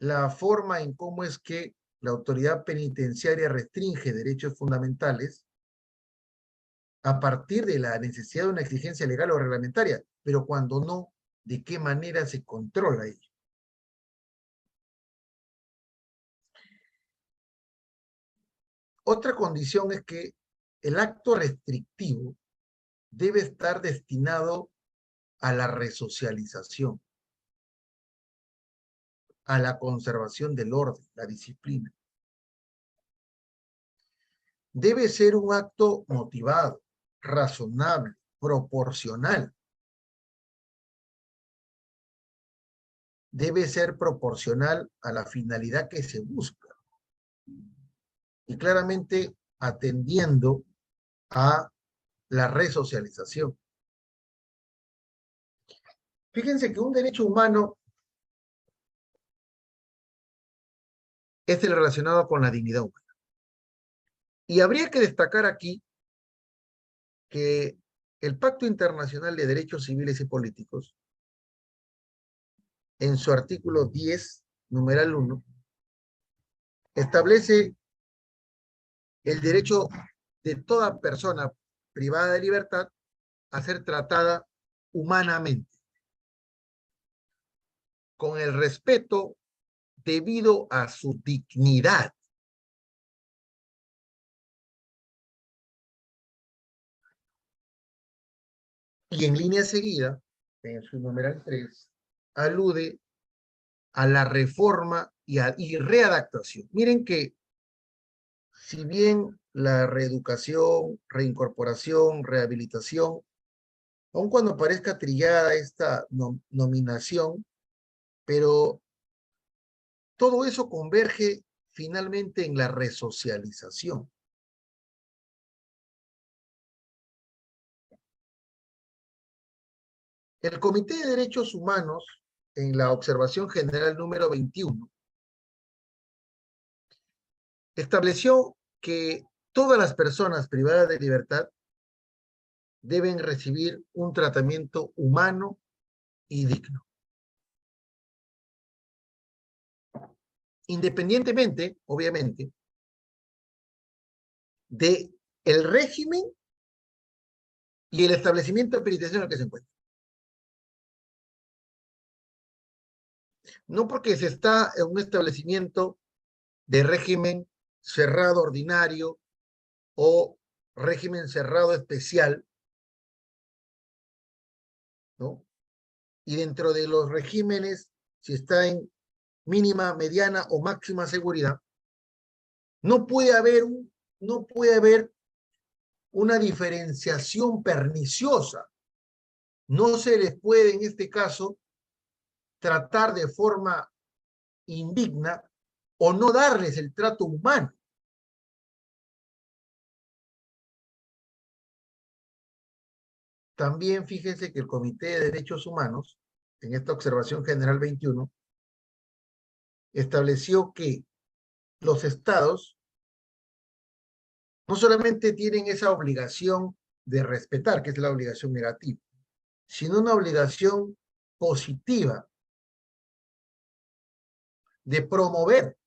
la forma en cómo es que la autoridad penitenciaria restringe derechos fundamentales a partir de la necesidad de una exigencia legal o reglamentaria, pero cuando no, ¿de qué manera se controla ello? Otra condición es que el acto restrictivo debe estar destinado a la resocialización, a la conservación del orden, la disciplina. Debe ser un acto motivado, razonable, proporcional. Debe ser proporcional a la finalidad que se busca y claramente atendiendo a la resocialización. Fíjense que un derecho humano es el relacionado con la dignidad humana. Y habría que destacar aquí que el Pacto Internacional de Derechos Civiles y Políticos, en su artículo 10, numeral 1, establece el derecho de toda persona privada de libertad a ser tratada humanamente, con el respeto debido a su dignidad. Y en línea seguida, en su numeral 3, alude a la reforma y readaptación. Miren que si bien la reeducación, reincorporación, rehabilitación, aun cuando parezca trillada esta nominación, pero todo eso converge finalmente en la resocialización. El Comité de Derechos Humanos, en la observación general número 21, estableció que todas las personas privadas de libertad deben recibir un tratamiento humano y digno. Independientemente, obviamente, de el régimen y el establecimiento penitenciario en el que se encuentra. No porque se está en un establecimiento de régimen cerrado ordinario o régimen cerrado especial, ¿no? Y dentro de los regímenes, si está en mínima, mediana o máxima seguridad, no puede haber una diferenciación perniciosa. No se les puede, en este caso, tratar de forma indigna o no darles el trato humano. También fíjense que el Comité de Derechos Humanos, en esta observación general 21, estableció que los estados no solamente tienen esa obligación de respetar, que es la obligación negativa, sino una obligación positiva de promover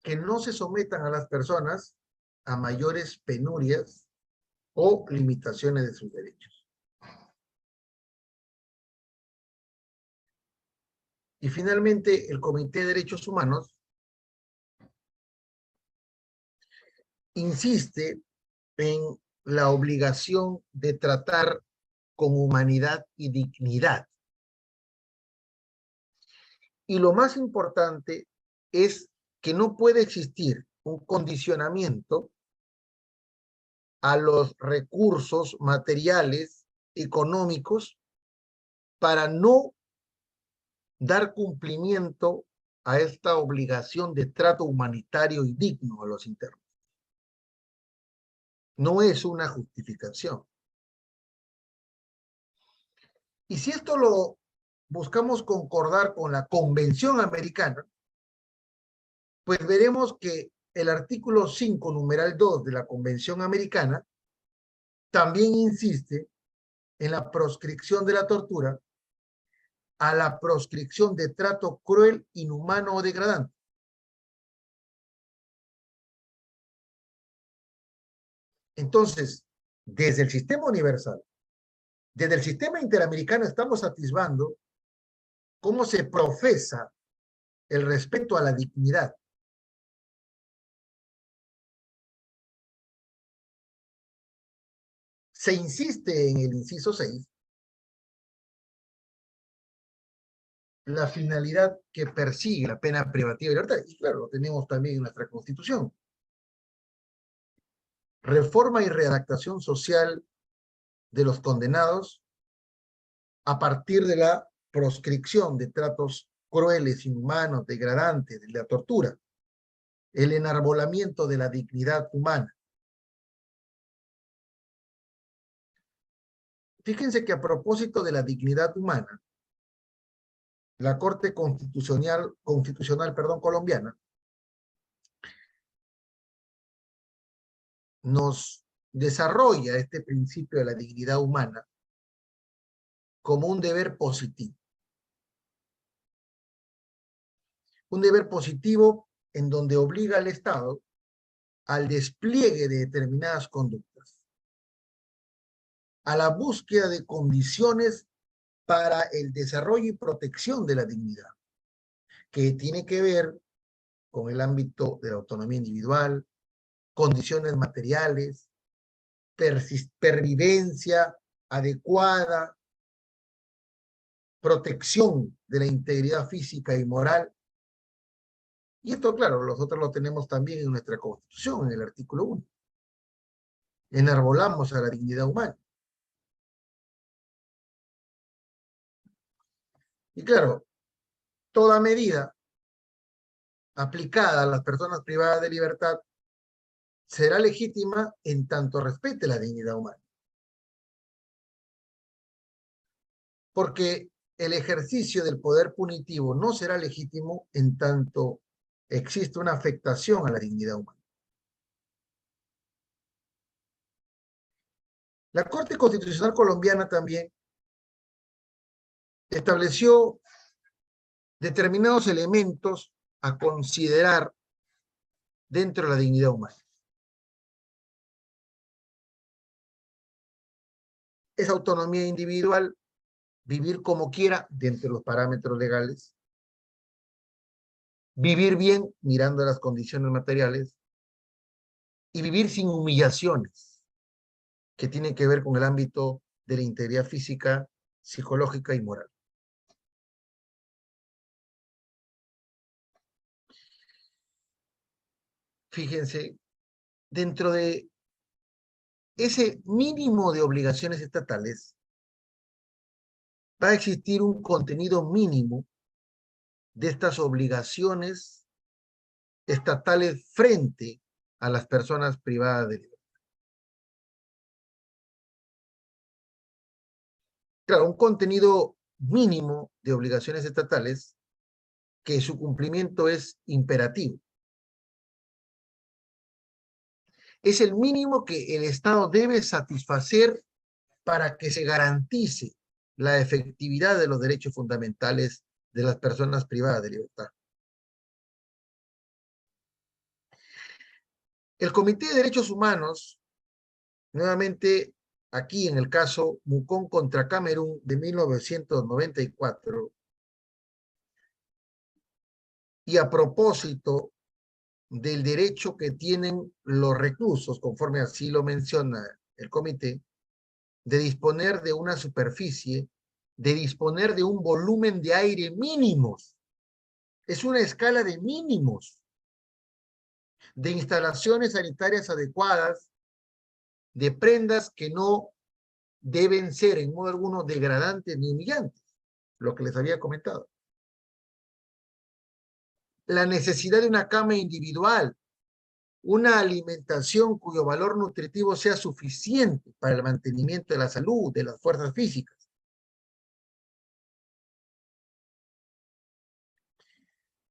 que no se sometan a las personas a mayores penurias o limitaciones de sus derechos. Y finalmente, el Comité de Derechos Humanos insiste en la obligación de tratar con humanidad y dignidad. Y lo más importante es que no puede existir un condicionamiento a los recursos materiales, económicos, para no dar cumplimiento a esta obligación de trato humanitario y digno a los internos. No es una justificación. Y si esto lo buscamos concordar con la Convención Americana, pues veremos que el artículo 5, numeral 2 de la Convención Americana también insiste en la proscripción de la tortura a la proscripción de trato cruel, inhumano o degradante. Entonces, desde el sistema universal, desde el sistema interamericano estamos atisbando cómo se profesa el respeto a la dignidad. Se insiste en el inciso 6, la finalidad que persigue la pena privativa de libertad, y claro, lo tenemos también en nuestra Constitución. Reforma y redactación social de los condenados a partir de la proscripción de tratos crueles, inhumanos, degradantes, de la tortura, el enarbolamiento de la dignidad humana. Fíjense que a propósito de la dignidad humana, la Corte Constitucional colombiana nos desarrolla este principio de la dignidad humana como un deber positivo. Un deber positivo en donde obliga al Estado al despliegue de determinadas conductas, a la búsqueda de condiciones para el desarrollo y protección de la dignidad, que tiene que ver con el ámbito de la autonomía individual, condiciones materiales, pervivencia adecuada, protección de la integridad física y moral. Y esto, claro, nosotros lo tenemos también en nuestra Constitución, en el artículo 1. Enarbolamos a la dignidad humana. Y claro, toda medida aplicada a las personas privadas de libertad será legítima en tanto respete la dignidad humana. Porque el ejercicio del poder punitivo no será legítimo en tanto existe una afectación a la dignidad humana. La Corte Constitucional colombiana también estableció determinados elementos a considerar dentro de la dignidad humana. Es autonomía individual, vivir como quiera dentro de los parámetros legales, vivir bien mirando las condiciones materiales y vivir sin humillaciones, que tienen que ver con el ámbito de la integridad física, psicológica y moral. Fíjense, dentro de ese mínimo de obligaciones estatales, va a existir un contenido mínimo de estas obligaciones estatales frente a las personas privadas de libertad. Claro, un contenido mínimo de obligaciones estatales que su cumplimiento es imperativo. Es el mínimo que el Estado debe satisfacer para que se garantice la efectividad de los derechos fundamentales de las personas privadas de libertad. El Comité de Derechos Humanos, nuevamente aquí en el caso Mucón contra Camerún de 1994, y a propósito del derecho que tienen los reclusos, conforme así lo menciona el comité, de disponer de una superficie, de disponer de un volumen de aire mínimos. Es una escala de mínimos, de instalaciones sanitarias adecuadas, de prendas que no deben ser en modo alguno degradantes ni humillantes, lo que les había comentado. La necesidad de una cama individual, una alimentación cuyo valor nutritivo sea suficiente para el mantenimiento de la salud, de las fuerzas físicas.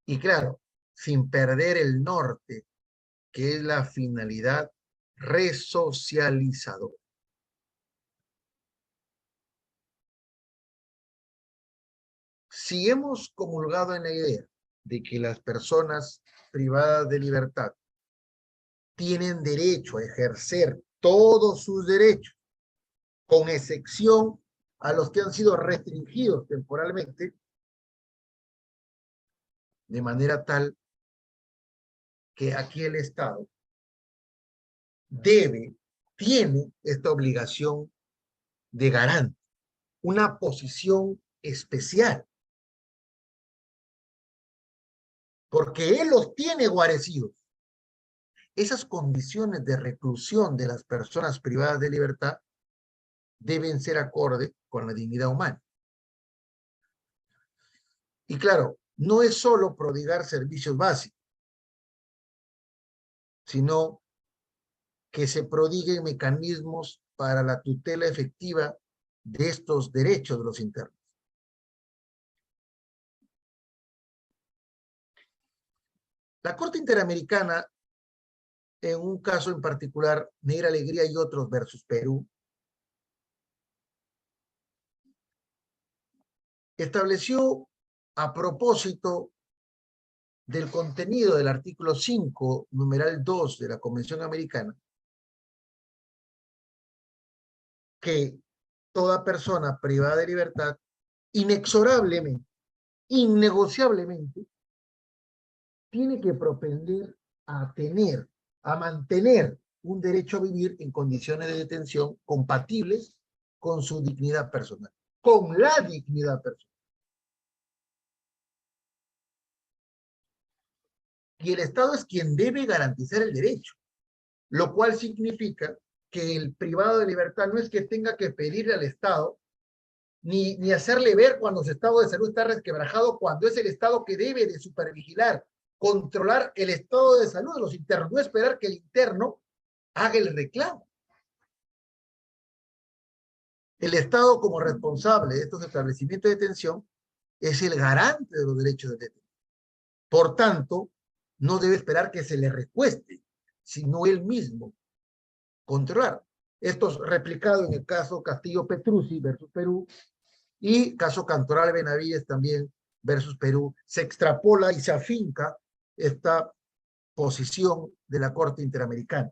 Y claro, sin perder el norte que es la finalidad resocializadora. Si hemos comulgado en la idea de que las personas privadas de libertad tienen derecho a ejercer todos sus derechos, con excepción a los que han sido restringidos temporalmente, de manera tal que aquí el Estado tiene esta obligación de garante, una posición especial, porque él los tiene guarecidos. Esas condiciones de reclusión de las personas privadas de libertad deben ser acorde con la dignidad humana. Y claro, no es solo prodigar servicios básicos, sino que se prodiguen mecanismos para la tutela efectiva de estos derechos de los internos. La Corte Interamericana, en un caso en particular, Negra Alegría y otros versus Perú, estableció a propósito del contenido del artículo 5, numeral 2 de la Convención Americana, que toda persona privada de libertad, inexorablemente, innegociablemente, tiene que propender a mantener un derecho a vivir en condiciones de detención compatibles con su dignidad personal, con la dignidad personal. Y el Estado es quien debe garantizar el derecho, lo cual significa que el privado de libertad no es que tenga que pedirle al Estado ni hacerle ver cuando su estado de salud está resquebrajado, cuando es el Estado que debe de supervigilar, controlar el estado de salud de los internos, no esperar que el interno haga el reclamo. El Estado, como responsable de estos establecimientos de detención, es el garante de los derechos del detenido. Por tanto, no debe esperar que se le recueste, sino él mismo controlar. Esto es replicado en el caso Castillo Petrucci versus Perú y caso Cantoral Benavides también versus Perú. Se extrapola y se afinca esta posición de la Corte Interamericana.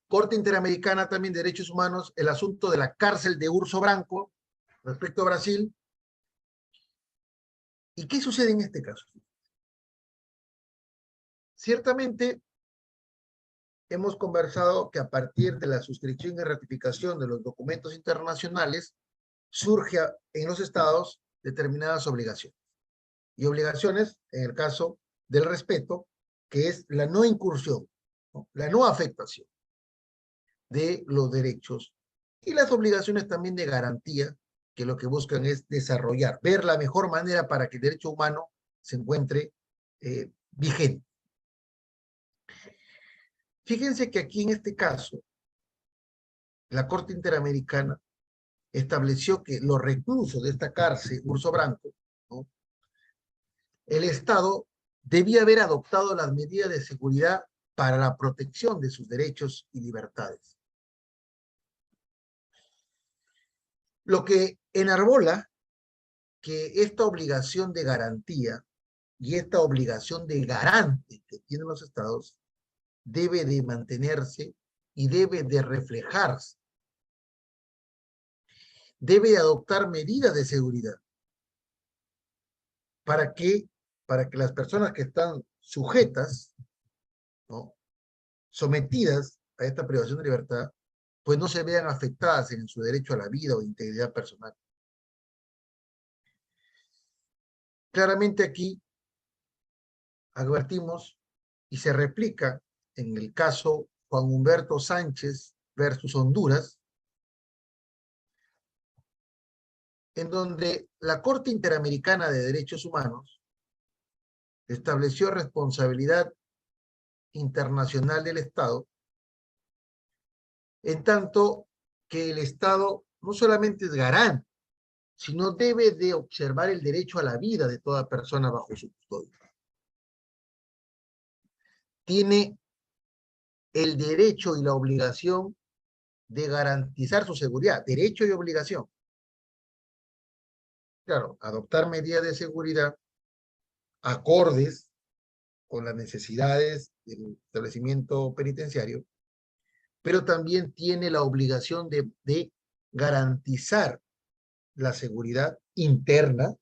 Corte Interamericana también de Derechos Humanos, el asunto de la cárcel de Urso Branco respecto a Brasil. ¿Y qué sucede en este caso? Ciertamente, hemos conversado que a partir de la suscripción y ratificación de los documentos internacionales, surge en los estados determinadas obligaciones. Y obligaciones, en el caso del respeto, que es la no incursión, ¿no? La no afectación de los derechos y las obligaciones también de garantía, que lo que buscan es desarrollar, ver la mejor manera para que el derecho humano se encuentre vigente. Fíjense que aquí en este caso, la Corte Interamericana estableció que los reclusos de esta cárcel, Urso Branco, ¿no? El Estado debía haber adoptado las medidas de seguridad para la protección de sus derechos y libertades. Lo que enarbola que esta obligación de garantía y esta obligación de garante que tienen los estados debe de mantenerse y debe de reflejarse. Debe de adoptar medidas de seguridad para que las personas que están sujetas, ¿no?, sometidas a esta privación de libertad, pues no se vean afectadas en su derecho a la vida o integridad personal. Claramente aquí advertimos y se replica en el caso Juan Humberto Sánchez versus Honduras, en donde la Corte Interamericana de Derechos Humanos estableció responsabilidad internacional del Estado, en tanto que el Estado no solamente es garante, sino debe de observar el derecho a la vida de toda persona bajo su custodia. Tiene el derecho y la obligación de garantizar su seguridad, derecho y obligación. Claro, adoptar medidas de seguridad acordes con las necesidades del establecimiento penitenciario, pero también tiene la obligación de garantizar la seguridad interna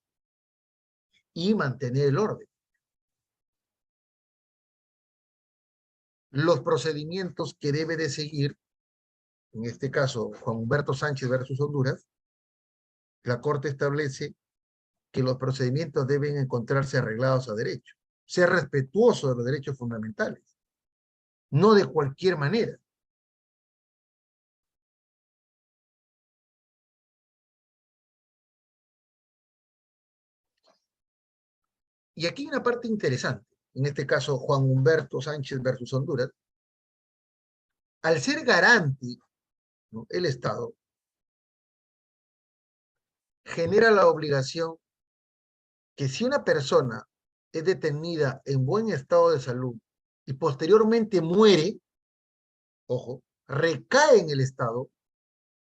y mantener el orden. Los procedimientos que debe de seguir, en este caso Juan Humberto Sánchez versus Honduras, la Corte establece que los procedimientos deben encontrarse arreglados a derecho, ser respetuoso de los derechos fundamentales, no de cualquier manera. Y aquí hay una parte interesante, en este caso Juan Humberto Sánchez versus Honduras, al ser garante, ¿no?, el Estado genera la obligación que si una persona es detenida en buen estado de salud y posteriormente muere, ojo, recae en el Estado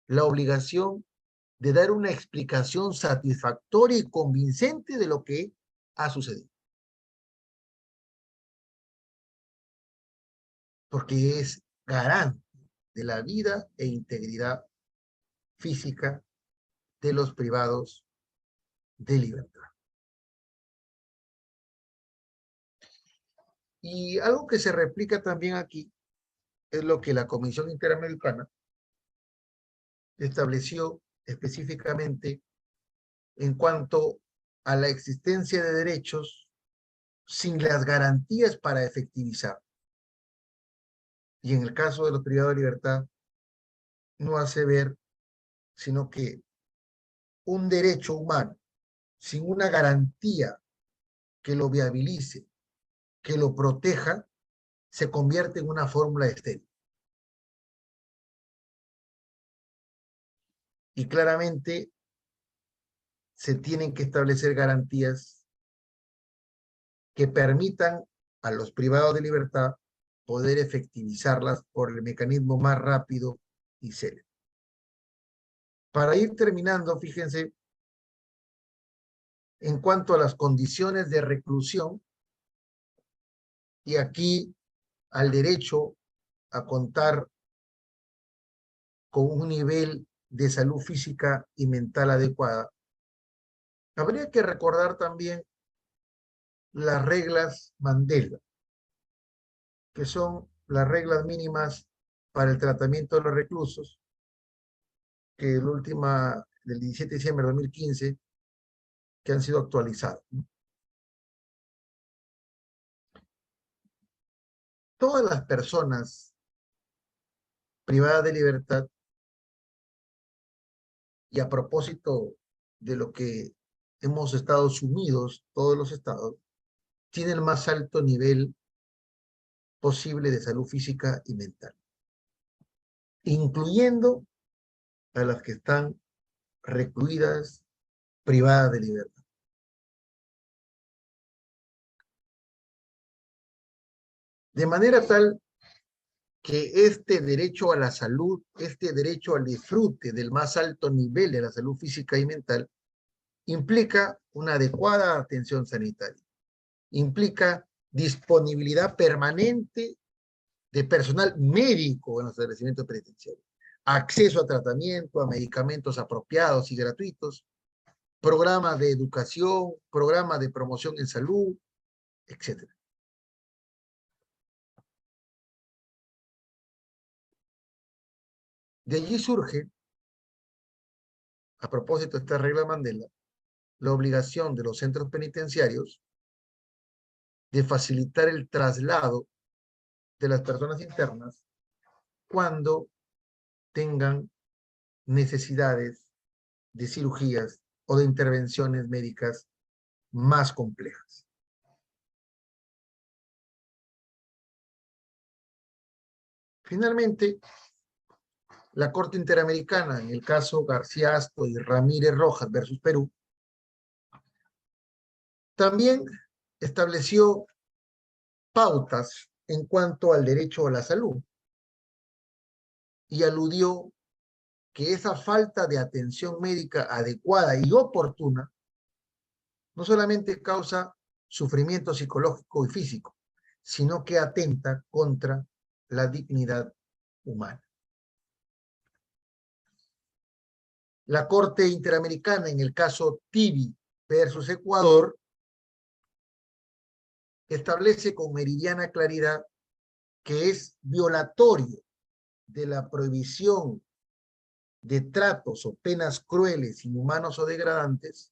la obligación de dar una explicación satisfactoria y convincente de lo que ha sucedido. Porque es garante de la vida e integridad física de los privados de libertad. Y algo que se replica también aquí es lo que la Comisión Interamericana estableció específicamente en cuanto a la existencia de derechos sin las garantías para efectivizar. Y en el caso de los privados de libertad, no hace ver sino que un derecho humano sin una garantía que lo viabilice, que lo proteja, se convierte en una fórmula estéril. Y claramente se tienen que establecer garantías que permitan a los privados de libertad poder efectivizarlas por el mecanismo más rápido y célebre. Para ir terminando, fíjense, en cuanto a las condiciones de reclusión, y aquí al derecho a contar con un nivel de salud física y mental adecuada, habría que recordar también las reglas Mandela, que son las reglas mínimas para el tratamiento de los reclusos, que la última del 17 de diciembre de 2015, que han sido actualizadas. Todas las personas privadas de libertad, y a propósito de lo que hemos estado sumidos, todos los estados, tienen el más alto nivel posible de salud física y mental, incluyendo a las que están recluidas, privadas de libertad. De manera tal que este derecho a la salud, este derecho al disfrute del más alto nivel de la salud física y mental, implica una adecuada atención sanitaria, implica disponibilidad permanente de personal médico en los establecimientos penitenciarios, acceso a tratamiento, a medicamentos apropiados y gratuitos, programas de educación, programas de promoción en salud, etc. De allí surge, a propósito de esta regla Mandela, la obligación de los centros penitenciarios de facilitar el traslado de las personas internas cuando tengan necesidades de cirugías o de intervenciones médicas más complejas. Finalmente, La Corte Interamericana, en el caso García Asto y Ramírez Rojas versus Perú, también estableció pautas en cuanto al derecho a la salud y aludió que esa falta de atención médica adecuada y oportuna no solamente causa sufrimiento psicológico y físico, sino que atenta contra la dignidad humana. La Corte Interamericana, en el caso Tibi versus Ecuador, establece con meridiana claridad que es violatorio de la prohibición de tratos o penas crueles, inhumanos o degradantes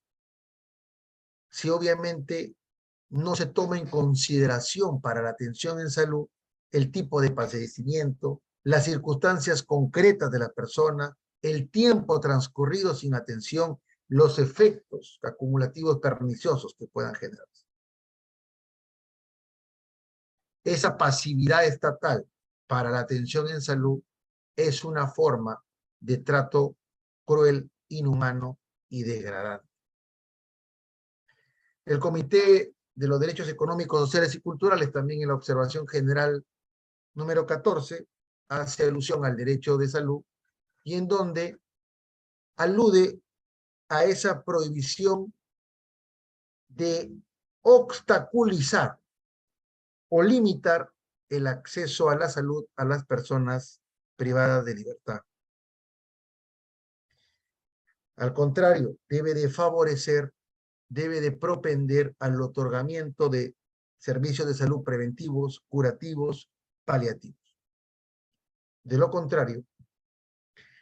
si obviamente no se toma en consideración para la atención en salud el tipo de padecimiento, las circunstancias concretas de la persona, el tiempo transcurrido sin atención, los efectos acumulativos perniciosos que puedan generarse. Esa pasividad estatal para la atención en salud es una forma de trato cruel, inhumano y degradante. El Comité de los Derechos Económicos, Sociales y Culturales, también en la observación general número 14, hace alusión al derecho de salud y en donde alude a esa prohibición de obstaculizar o limitar el acceso a la salud a las personas privadas de libertad. Al contrario, debe de favorecer, debe de propender al otorgamiento de servicios de salud preventivos, curativos, paliativos. De lo contrario,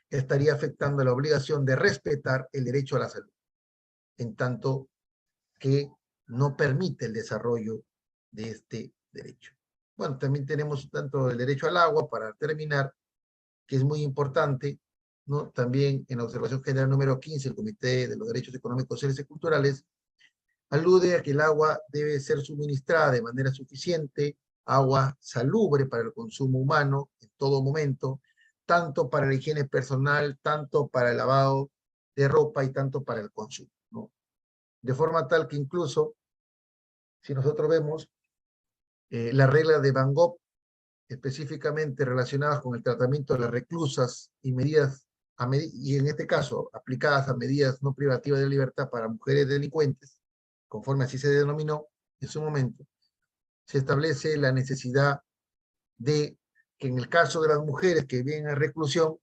estaría afectando la obligación de respetar el derecho a la salud, en tanto que no permite el desarrollo de este derecho. Bueno, también tenemos tanto el derecho al agua, para terminar, que es muy importante, ¿no? También en la observación general número 15, el Comité de los Derechos Económicos, Sociales y Culturales alude a que el agua debe ser suministrada de manera suficiente, agua salubre para el consumo humano en todo momento, tanto para la higiene personal, tanto para el lavado de ropa y tanto para el consumo, ¿no? De forma tal que incluso, si nosotros vemos la regla de Van Gogh, específicamente relacionadas con el tratamiento de las reclusas y medidas, y en este caso aplicadas a medidas no privativas de libertad para mujeres delincuentes, conforme así se denominó en su momento, se establece la necesidad de que en el caso de las mujeres que vienen a reclusión,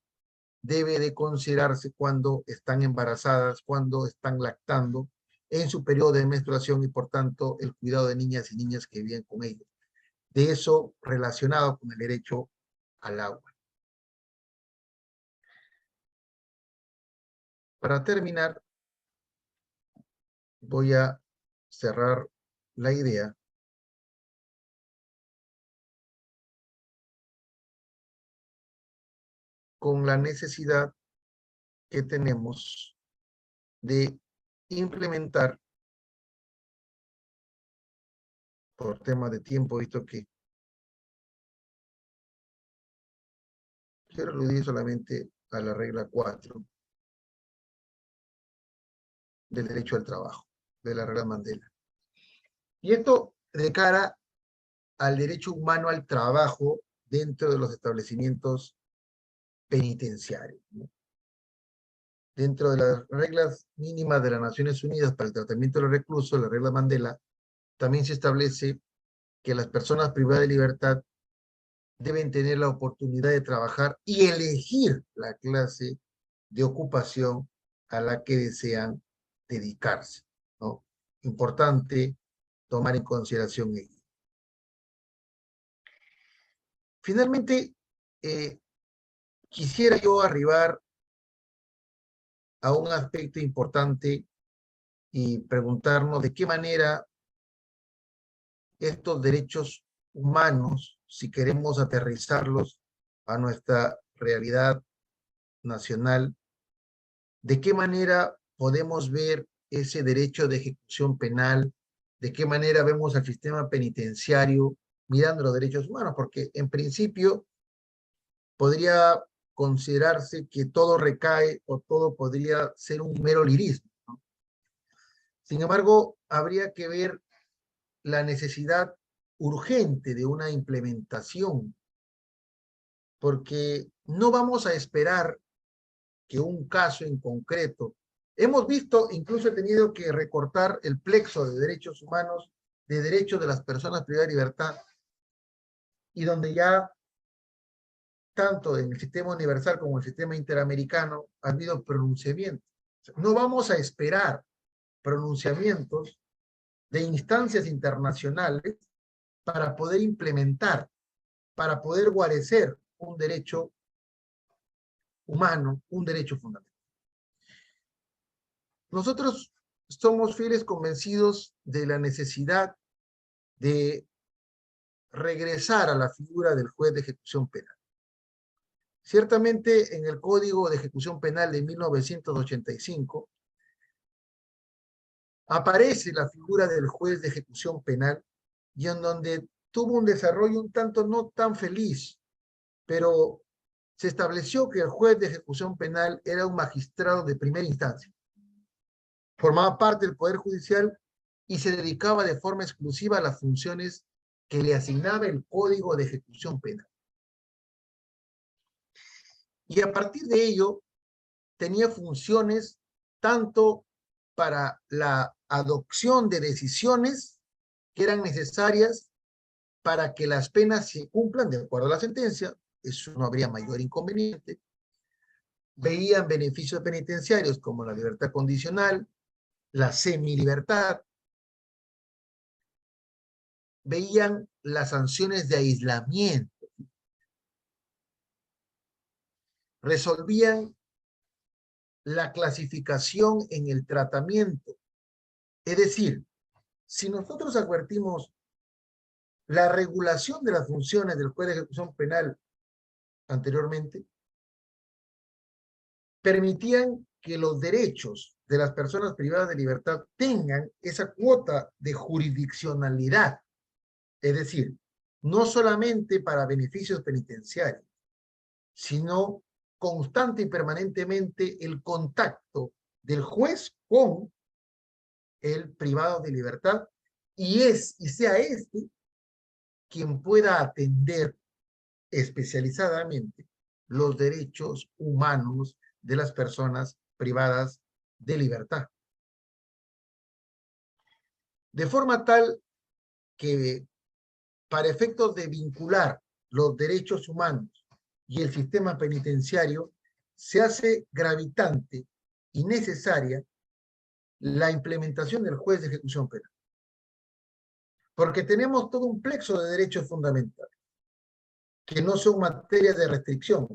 debe de considerarse cuando están embarazadas, cuando están lactando, en su periodo de menstruación y por tanto el cuidado de niñas y niñas que viven con ellos. De eso relacionado con el derecho al agua. Para terminar, voy a cerrar la idea con la necesidad que tenemos de implementar, por tema de tiempo, visto que quiero aludir solamente a la regla 4 del derecho al trabajo, de la regla Mandela. Y esto de cara al derecho humano al trabajo dentro de los establecimientos penitenciarios, ¿no? Dentro de las reglas mínimas de las Naciones Unidas para el tratamiento de los reclusos, la regla Mandela, también se establece que las personas privadas de libertad deben tener la oportunidad de trabajar y elegir la clase de ocupación a la que desean dedicarse, ¿no? Importante tomar en consideración ello. Finalmente, quisiera yo arribar a un aspecto importante y preguntarnos de qué manera estos derechos humanos, si queremos aterrizarlos a nuestra realidad nacional, de qué manera podemos ver ese derecho de ejecución penal, de qué manera vemos al sistema penitenciario mirando los derechos humanos, porque en principio podría considerarse que todo recae o todo podría ser un mero lirismo, ¿no? Sin embargo, habría que ver la necesidad urgente de una implementación, porque no vamos a esperar que un caso en concreto. Hemos visto, incluso he tenido que recortar el plexo de derechos humanos, de derechos de las personas privadas de libertad, y donde ya, tanto en el sistema universal como en el sistema interamericano, ha habido pronunciamientos. No vamos a esperar pronunciamientos de instancias internacionales para poder implementar, para poder guarecer un derecho humano, un derecho fundamental. Nosotros somos fieles convencidos de la necesidad de regresar a la figura del juez de ejecución penal. Ciertamente, en el Código de Ejecución Penal de 1985 aparece la figura del juez de ejecución penal y en donde tuvo un desarrollo un tanto no tan feliz, pero se estableció que el juez de ejecución penal era un magistrado de primera instancia. Formaba parte del Poder Judicial y se dedicaba de forma exclusiva a las funciones que le asignaba el Código de Ejecución Penal. Y a partir de ello, tenía funciones tanto para la adopción de decisiones que eran necesarias para que las penas se cumplan de acuerdo a la sentencia, eso no habría mayor inconveniente. Veían beneficios penitenciarios como la libertad condicional, la semilibertad, veían las sanciones de aislamiento, resolvían la clasificación en el tratamiento. Es decir, si nosotros advertimos la regulación de las funciones del juez de ejecución penal anteriormente, permitían que los derechos de las personas privadas de libertad tengan esa cuota de jurisdiccionalidad, es decir, no solamente para beneficios penitenciarios, sino constante y permanentemente el contacto del juez con el privado de libertad y sea este quien pueda atender especializadamente los derechos humanos de las personas privadas de libertad. De forma tal que, para efectos de vincular los derechos humanos y el sistema penitenciario, se hace gravitante y necesaria la implementación del juez de ejecución penal. Porque tenemos todo un plexo de derechos fundamentales que no son materia de restricción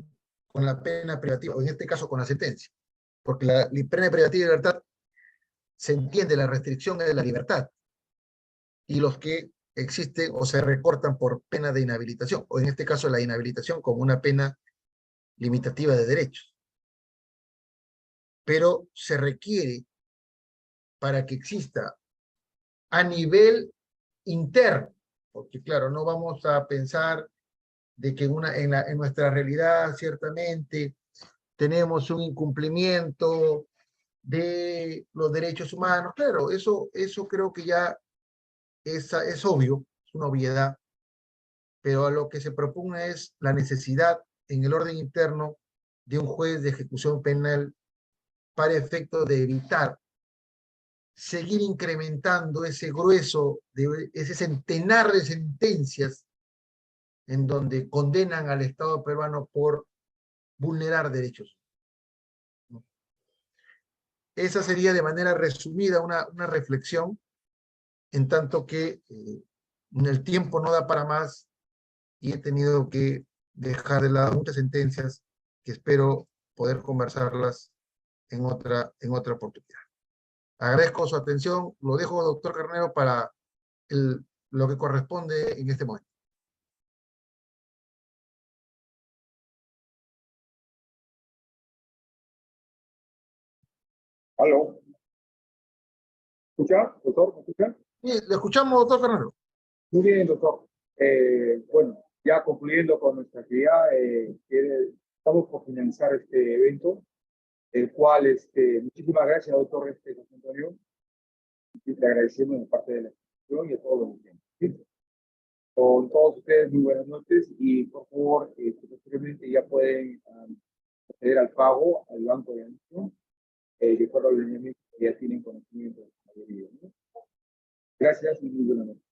con la pena privativa, o en este caso con la sentencia. Porque la pena privativa de libertad se entiende, la restricción es de la libertad. Y los que existen o se recortan por pena de inhabilitación, o en este caso la inhabilitación como una pena limitativa de derechos. Pero se requiere, para que exista a nivel interno, porque claro, no vamos a pensar de que en nuestra realidad ciertamente tenemos un incumplimiento de los derechos humanos. Claro, eso creo que ya es obvio, es una obviedad, pero a lo que se propone es la necesidad en el orden interno de un juez de ejecución penal para efecto de evitar seguir incrementando ese grueso, ese centenar de sentencias en donde condenan al Estado peruano por vulnerar derechos. Esa sería de manera resumida una reflexión, en tanto que el tiempo no da para más y he tenido que dejar de lado muchas sentencias que espero poder conversarlas en otra oportunidad. Agradezco su atención, lo dejo, doctor Carnero, para lo que corresponde en este momento. ¿Aló? ¿Escucha, doctor? ¿Me escucha? Sí, le escuchamos, doctor Carnero. Muy bien, doctor. Bueno, ya concluyendo con nuestra actividad, estamos por finalizar este evento, el cual, muchísimas gracias, doctor José Antonio, y le agradecemos de parte de la institución y de todos los miembros. ¿Sí? Con todos ustedes, muy buenas noches, y por favor, posteriormente ya pueden acceder al pago al banco de admisión, de acuerdo al lineamiento que ya tienen conocimiento de la mayoría, ¿no? Gracias y muy buenas noches.